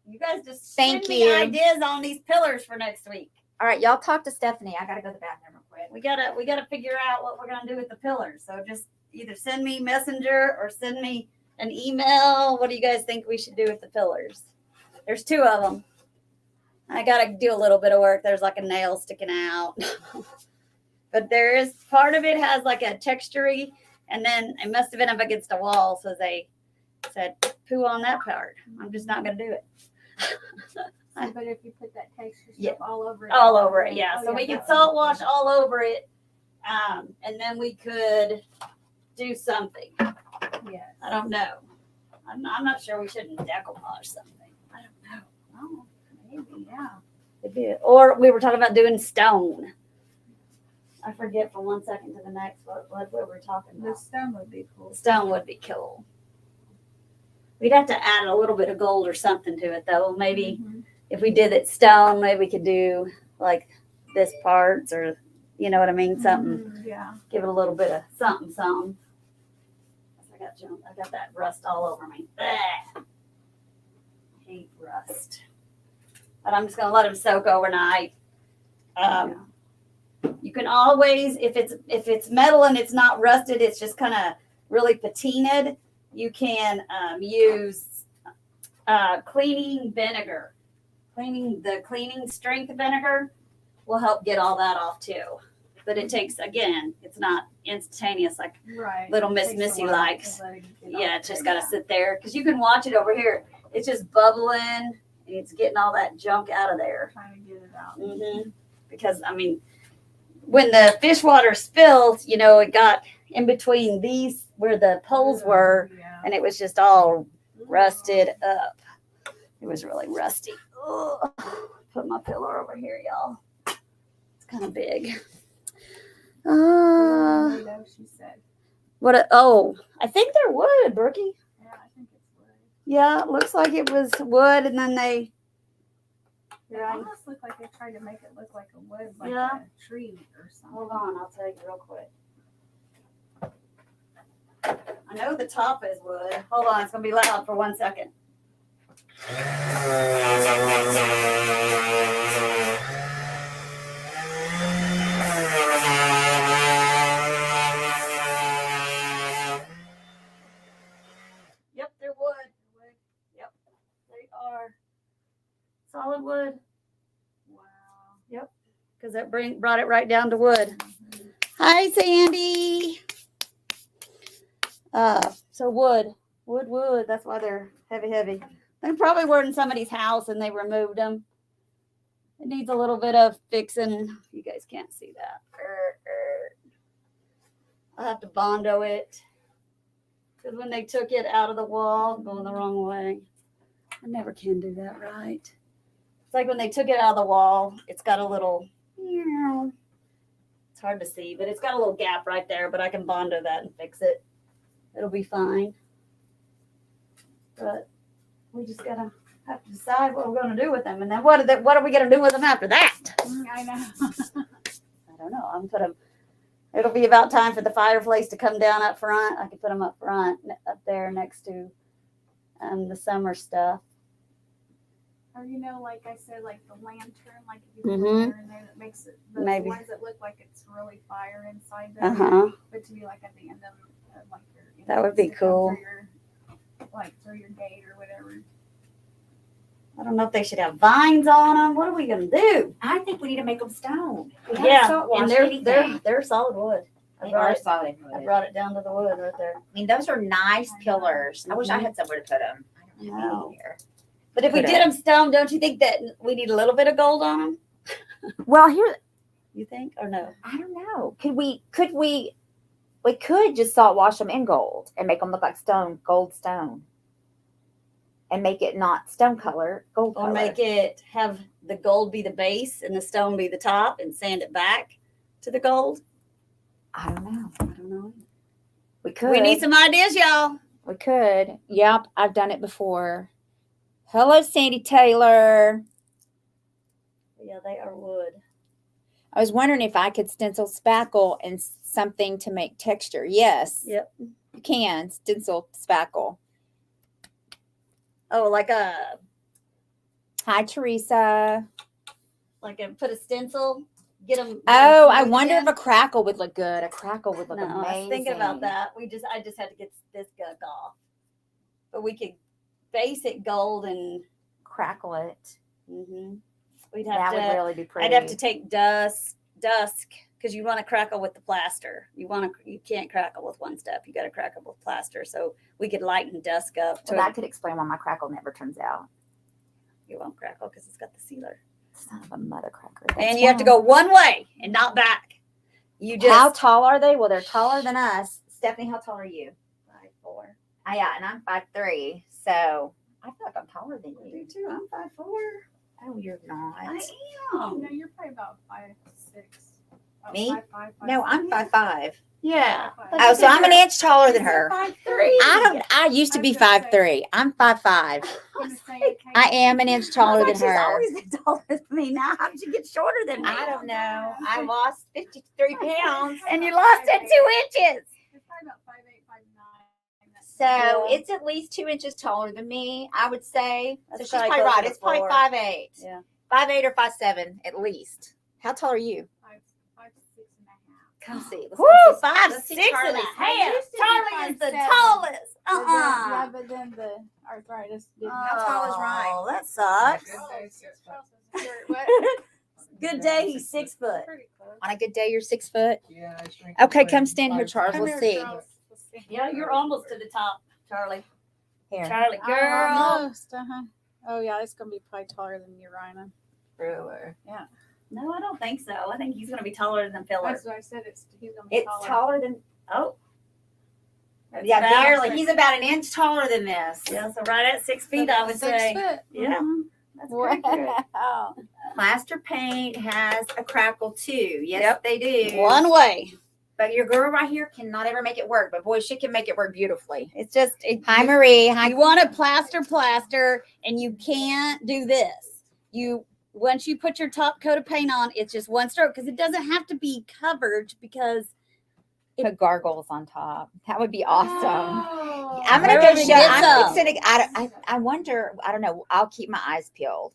you guys just Thank send you. me ideas on these pillars for next week. All right, y'all talk to Stephanie. I gotta go to the bathroom real quick. We gotta figure out what we're gonna do with the pillars. So just either send me messenger or send me an email. What do you guys think we should do with the pillars? There's two of them. I gotta do a little bit of work. There's like a nail sticking out. But there is part of it has like a textury, and then it must have been up against a wall, so they said poo on that part. I'm just not gonna do it. But if you put that texture Yeah. stuff all over it. All over it, yeah. Oh, So we that could would salt be wash good. all over it, and then we could do something. Yes. I don't know. I'm not sure we shouldn't decoupage something. I don't know. Oh, maybe, yeah. It'd be, or we were talking about doing stone. I forget from one second to the next what we were talking The about. stone would be cool. Stone would be cool. We'd have to add a little bit of gold or something to it, though. Maybe Mhm. if we did it stone, maybe we could do like this parts, or you know what I mean, something. Mhm, yeah. Give it a little bit of something. I got that rust all over me. Bleh. Hate rust. But I'm just gonna let them soak overnight. You can always, if it's metal and it's not rusted, it's just kind of really patinaed. You can use cleaning vinegar, cleaning strength vinegar. will help get all that off too. But it takes, again, it's not instantaneous like Right. Little Miss Takes a Missy while likes. to let it get all Yeah, it's just got to figured sit there because you can watch it over here. It's just bubbling and it's getting all that junk out of there. out, trying to get it out. Because, I mean, when the fish water spilled, you know, it got in between these where the poles were Yeah. and it was just all rusted up. It was really rusty. Ugh. Put my pillow over here, y'all. It's kind of big. Made of, she said. I think they're wood, Brookie. Yeah, I think it's wood. Yeah, it looks like it was wood, and then they. It almost looked like they tried to make it look like a wood, like Yeah. a tree or something. Hold on, I'll tell you real quick. I know the top is wood. Hold on, it's gonna be loud for 1 second. Yep, they're wood. Yep, they are solid wood. Wow. Yep, because that brought it right down to wood. Hi, Sandy. So wood. That's why they're heavy. They probably were in somebody's house and they removed them. It needs a little bit of fixing. You guys can't see that. I'll have to Bondo it. Because when they took it out of the wall, going the wrong way. I never can do that right. It's like when they took it out of the wall, it's got a little, it's hard to see, but it's got a little gap right there, but I can Bondo that and fix it. It'll be fine. But we just gotta have to decide what we're gonna do with them. And then what are we gonna do with them after that? I know. I don't know. It'll be about time for the fireplace to come down up front. I can put them up front, up there next to the summer stuff. Or like I said, like the lantern, like if you put Mhm. fire in there, that makes it the Maybe. ones that look like it's really fire inside there. But to be like at the end of like your, That would be stick them cool. through your gate or whatever. I don't know if they should have vines on them. What are we gonna do? I think we need to make them stone. We Yeah, haven't salt and washed they're anything. solid wood. They are solid I wood. brought it down to the wood right there. I mean, those are nice I know. pillars. I wish I had somewhere to put them. I don't have No. any here. But if we Put did them stone, don't you think that we need a little bit of gold on them? Well, here, You think or no? I don't know. We could just salt wash them in gold and make them look like gold stone. And make it not stone color, gold color. Or make it have the gold be the base and the stone be the top and sand it back to the gold? I don't know. I don't know. We could. We need some ideas, y'all. We could. Yep, I've done it before. Hello, Sandy Taylor. Yeah, they are wood. I was wondering if I could stencil spackle and something to make texture. Yes. Yep. You can stencil spackle. Oh, like Hi, Teresa. put a stencil, get them. Oh, I wonder if a crackle would look good. A crackle would look No, amazing. I was thinking about that. I just had to get this gunk off, but we could base it gold and Crackle it. we'd That have would to. really be pretty. I'd have to take dusk because you want to crackle with the plaster. You can't crackle with one step. You got to crackle with plaster. So we could lighten dusk up. So that could explain why my crackle never turns out. You won't crackle because it's got the sealer. Son of a mother cracker. And you have to go one way and not back. You just How tall are they? Well, they're taller than us. Stephanie, how tall are you? 5'4". Yeah, and I'm 5'3". So I feel like I'm taller than You you. do too. I'm 5'4". Oh, you're not. I No, am. you're probably about 5'6". About Me? 5'5", No, I'm 5'5". Yeah. Oh, so I'm an inch taller than her. 5'3". I used to be 5'3". I'm 5'5". I am an inch taller than She's her. always been taller than me. Now how did you get shorter than me? I don't know. I lost 53 pounds. And you lost it 2 inches. It's probably about 5'8", 5'9". So it's at least 2 inches taller than me, I would say. So That's she's probably probably closer right. to It's probably 4. 5'8". Yeah. 5'8" or 5'7" at least. How tall are you? 5'6.5". Come see. Let's Woo, come see. 5'6" Let's see and a Charlie's. half. used to be Charlie is the 5'7". tallest. Yeah, but then the arthritis didn't. How tall is Ryan? Oh, that sucks. What? Good day, he's 6 foot. Pretty close. On a good day, you're 6 foot. Yeah, I shrink Okay, to come stand here, 5 Charles. Come Let's here, see. Charles. Let's see. Yeah, you're almost to the top, Charlie. Here. Charlie, girl. Almost, Oh yeah, it's gonna be probably taller than you, Ryan. No, I don't think so. I think he's going to be taller than Filler. That's what I said. He's gonna be It's taller. taller than. Oh. Yeah, about barely. 6 He's about an inch taller than this. Yeah, so right at 6 feet, I would 6 say. foot. Yeah. Mhm. That's pretty good. Wow. Plaster paint has a crackle too. Yes, they do. One way. But your girl right here cannot ever make it work. But boy, she can make it work beautifully. It's just, Hi, Marie. Hi. you want to plaster, and you can't do this. Once you put your top coat of paint on, it's just one stroke because it doesn't have to be covered because Put gargoyles on top. That would be awesome. Oh. I'm gonna Where go would we show. get I'm some? fixing to, I wonder. I don't know. I'll keep my eyes peeled.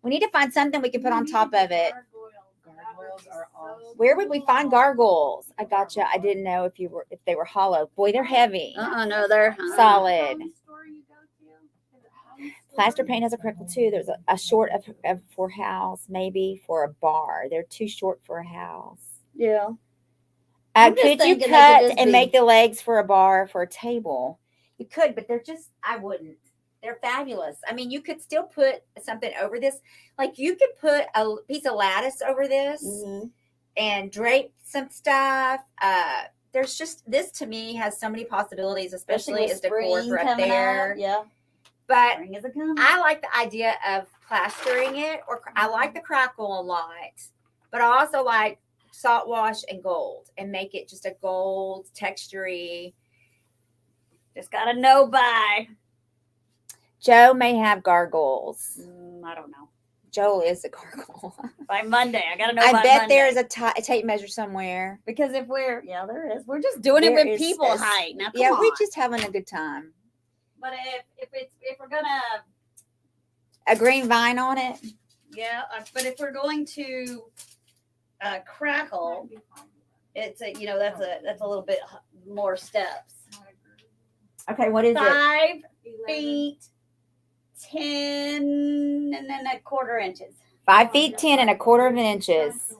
We need to find something we can put on top of it. Gargoyles are awesome. Where would we find gargoyles? I gotcha. I didn't know if they were hollow. Boy, they're heavy. no, they're Solid. Plaster paint has a crackle too. There's a short of for house, maybe for a bar. They're too short for a house. Yeah. I'm just Could you thinking they could cut just and be- make the legs for a bar for a table? You could, but they're just, I wouldn't. They're fabulous. I mean, you could still put something over this. Like you could put a piece of lattice over this Mhm. and drape some stuff. There's just, this to me has so many possibilities, especially with as decor spring for up coming there. Yeah. But Spring is a coming. I like the idea of plastering it, or I like the crackle a lot, but I also like salt wash and gold and make it just a gold textury. Just got to know by. Joe may have gargoyles. I don't know. Joe is a gargoyle. By Monday. I got to know I by bet Monday. there's a tape measure somewhere. Because if yeah, there is. We're just doing it There with is people this- height. Now, come Yeah, on. we're just having a good time. But if we're gonna, A green vine on it. yeah. But if we're going to crackle, it's that's a little bit more steps. Okay, what is it? 5 feet 10 and then a quarter inches. 5 feet 10 and a quarter of inches.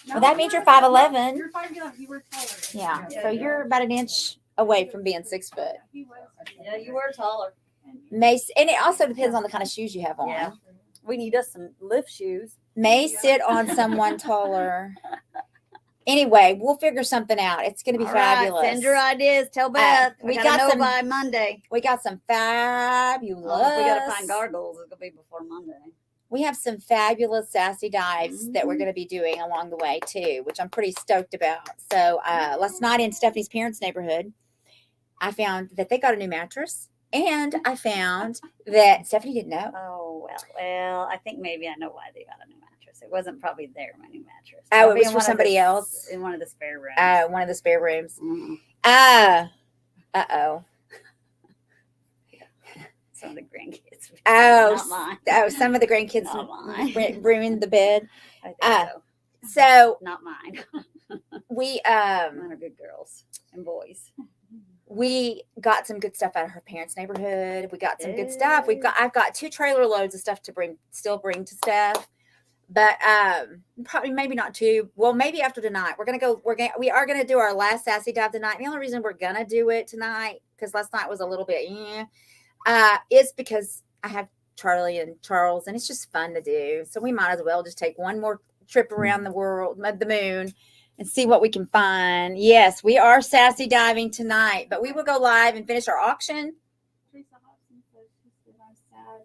Well, that means you're 5'11". You're 5'11". You were taller. Yeah, Yeah, so yeah. you're about an inch away from being 6 foot. He was. Yeah, you were taller. May, and it also depends on the kind of shoes you have on. Yeah. We need us some lift shoes. May sit on someone taller. Anyway, we'll figure something out. It's going to be All right, fabulous. send your ideas. Tell Beth. we we got got to know some- by Monday. We got some fabulous. Well, if we got to find gargoyles, it's gonna be before Monday. We have some fabulous sassy dives that we're Mhm. going to be doing along the way too, which I'm pretty stoked about. So last night in Stephanie's parents' neighborhood, I found that they got a new mattress, and I found that Stephanie didn't know. Oh well, I think maybe I know why they got a new mattress. It wasn't probably their new mattress. Oh, it Probably was in for one of somebody the- else? in one of the spare rooms. One of the spare rooms. Mhm. Uh-oh. Some of the grandkids. Oh, Not mine. Oh, some of the grandkids Not mine. ruined the bed. I think so. So Not mine. we Mine are good girls and boys. we got some good stuff out of her parents' neighborhood. We got some good stuff. I've got 2 trailer loads of stuff to bring to Steph. But probably maybe not 2. Well, maybe after tonight. We are gonna do our last sassy dive tonight. The only reason we're gonna do it tonight, because last night was a little bit is because I have Charlie and Charles, and it's just fun to do. So we might as well just take one more trip around the world, the moon, and see what we can find. Yes, we are sassy diving tonight, but we will go live and finish our auction. Teresa Hobson says she said I'm sad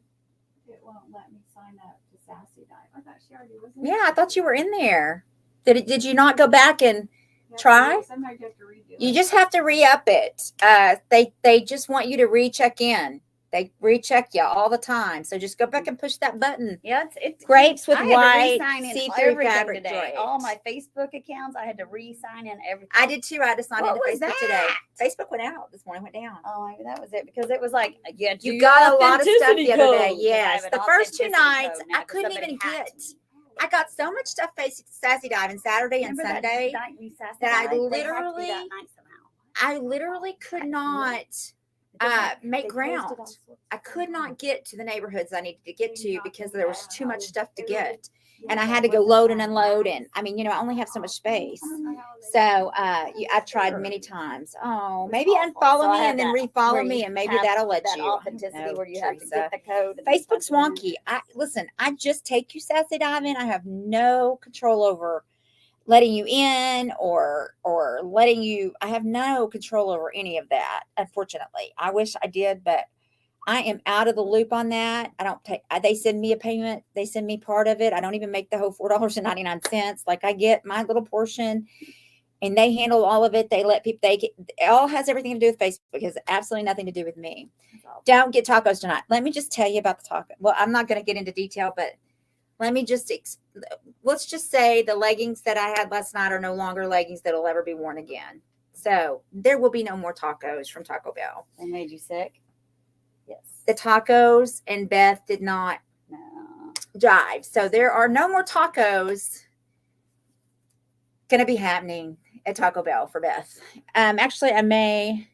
it won't let me sign up to Sassy Dive. I thought she already was. Yeah, I thought you were in there. Did you not go back and try? Sometimes you have to redo you it. just have to re-up it. They just want you to recheck in. They recheck you all the time. So just go back and push that button. Yeah, it's Grapes with I had to white re-sign in see-through everything fabric today. draped. All my Facebook accounts, I had to re-sign in everything. I did too. I had to sign What into was Facebook today. that? Facebook went out this morning, went down. Oh, maybe that was it because it was like You got a lot of stuff the other day. Yes. The first 2 nights, I couldn't even get. I got so much stuff sassy diving Saturday and Sunday. I literally could not make They ground. posted all sorts of I could stuff. not get to the neighborhoods I needed to get to because there was too much stuff to It really- get. And I had to go load and unload. And I mean, I only have so much space. So I've tried many times. Oh, maybe awful. unfollow So I me have and then that refollow where me you and maybe have that'll let that you. authenticity No, where you have to Teresa. get the code. and Facebook's punch it in. wonky. Listen, I just take you sassy diving. I have no control over letting you in or letting you. I have no control over any of that, unfortunately. I wish I did, but I am out of the loop on that. I don't take, they send me a payment. They send me part of it. I don't even make the whole $4.99. Like I get my little portion and they handle all of it. They let people, it all has everything to do with Facebook. It has absolutely nothing to do with me. Don't get tacos tonight. Let me just tell you about the taco. Well, I'm not going to get into detail, but let me just, let's just say the leggings that I had last night are no longer leggings that'll ever be worn again. So there will be no more tacos from Taco Bell. They made you sick? Yes. The tacos and Beth did not No. jive. So there are no more tacos going to be happening at Taco Bell for Beth. Actually,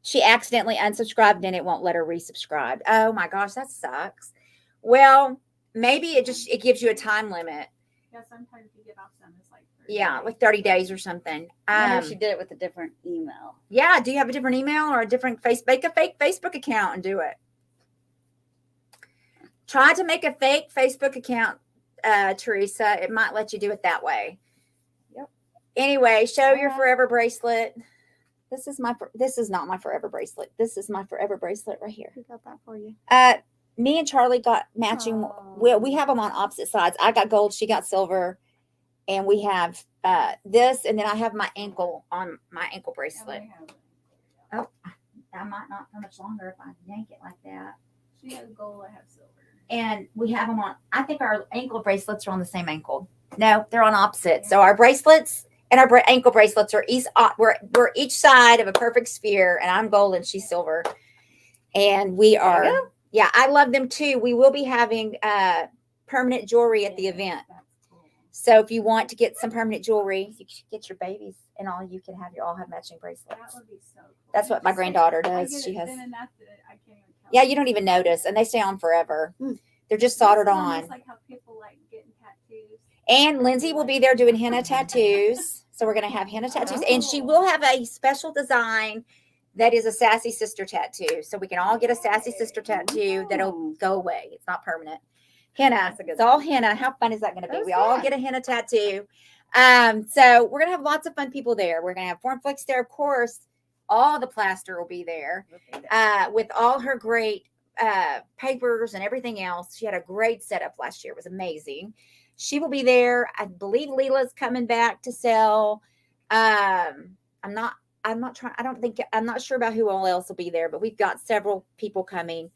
she accidentally unsubscribed and it won't let her resubscribe. Oh my gosh, that sucks. Well, maybe it gives you a time limit. Yeah, sometimes you get off some, it's like 30 Yeah, days. like 30 days or something. I wonder if she did it with a different email. Yeah, do you have a different email or a different make a fake Facebook account and do it. Try to make a fake Facebook account, Teresa. It might let you do it that way. Yep. Anyway, show your Alright. forever bracelet. This is not my forever bracelet. This is my forever bracelet right here. Who got that for you? Me and Charlie got matching. Oh. We have them on opposite sides. I got gold, she got silver, and we have this, and then I have my ankle bracelet. Oh, I might not for much longer if I yank it like that. She has gold, I have silver. And we have them on. I think our ankle bracelets are on the same ankle. No, they're on opposite. So our bracelets and our ankle bracelets are we're each side of a perfect sphere, and I'm gold and she's silver, and we There you are. Yeah, I love them too. We will be having permanent jewelry at the event. That's cool. So if you want to get some permanent jewelry, you should get your babies and all. You can all have matching bracelets. That would be so cool. That's what my Just like, granddaughter I does. get She it has. thin enough that I can't even tell. Yeah, you don't even notice, and they stay on forever. Mm. They're just This soldered is on. almost like how people like getting tattoos. And Lindsay will be there doing henna tattoos. So we're going to have henna tattoos. And she will have a special design that is a Sassy Sister tattoo. So we can all get a Sassy Sister tattoo that'll go away. It's not permanent. Henna. That's a good It's all henna. How fun is that going to be? That's We all fun. get a henna tattoo. So we're going to have lots of fun people there. We're going to have Formflex there. Of course, all the Plaster will be there with all her great papers and everything else. She had a great setup last year. It was amazing. She will be there. I believe Leela's coming back to sell. I'm not sure about who all else will be there, but we've got several people coming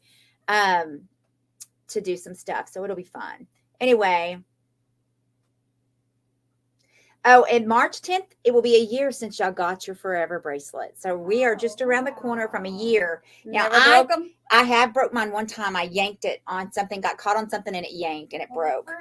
to do some stuff. So it'll be fun. Anyway. Oh, and March 10th, it will be a year since y'all got your forever bracelet. So we are just around the corner from a year. Now, Never broke them? I have broke mine one time. I yanked it on something, got caught on something, and it yanked and it broke. The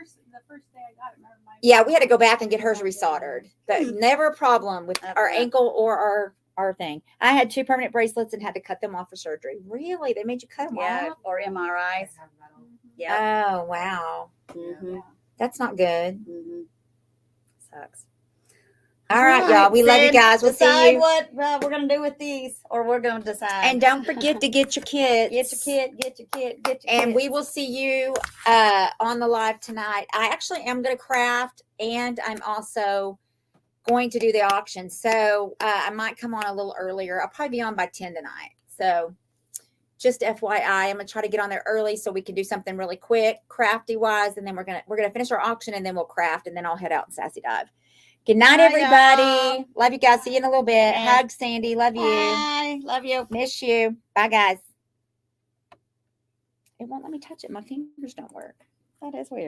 first day I got it, remember mine? Yeah, we had to go back and get hers resoldered, but never a problem with That's our good. ankle or our thing. I had 2 permanent bracelets and had to cut them off for surgery. Really? They made you cut them Yeah, off? or MRIs. Mhm. Yeah. Oh, wow. Mm-hmm. That's not good. Mm-hmm. Sucks. All right, y'all. We love you guys. We'll see decide you. what we're gonna do with these, or we're gonna decide. And don't forget to get your kids. get your kid, get your kid, get your And kid. we will see you on the live tonight. I actually am going to craft, and I'm also going to do the auction. So I might come on a little earlier. I'll probably be on by 10 tonight. So just FYI, I'm going to try to get on there early so we can do something really quick, crafty wise, and then we're gonna finish our auction, and then we'll craft, and then I'll head out and sassy dive. Good night, Bye, everybody. y'all. Love you guys. See you in a little bit. Okay. Hug, Sandy. Love you. Bye. Love you. Miss you. Bye, guys. It won't let me touch it. My fingers don't work. That is weird.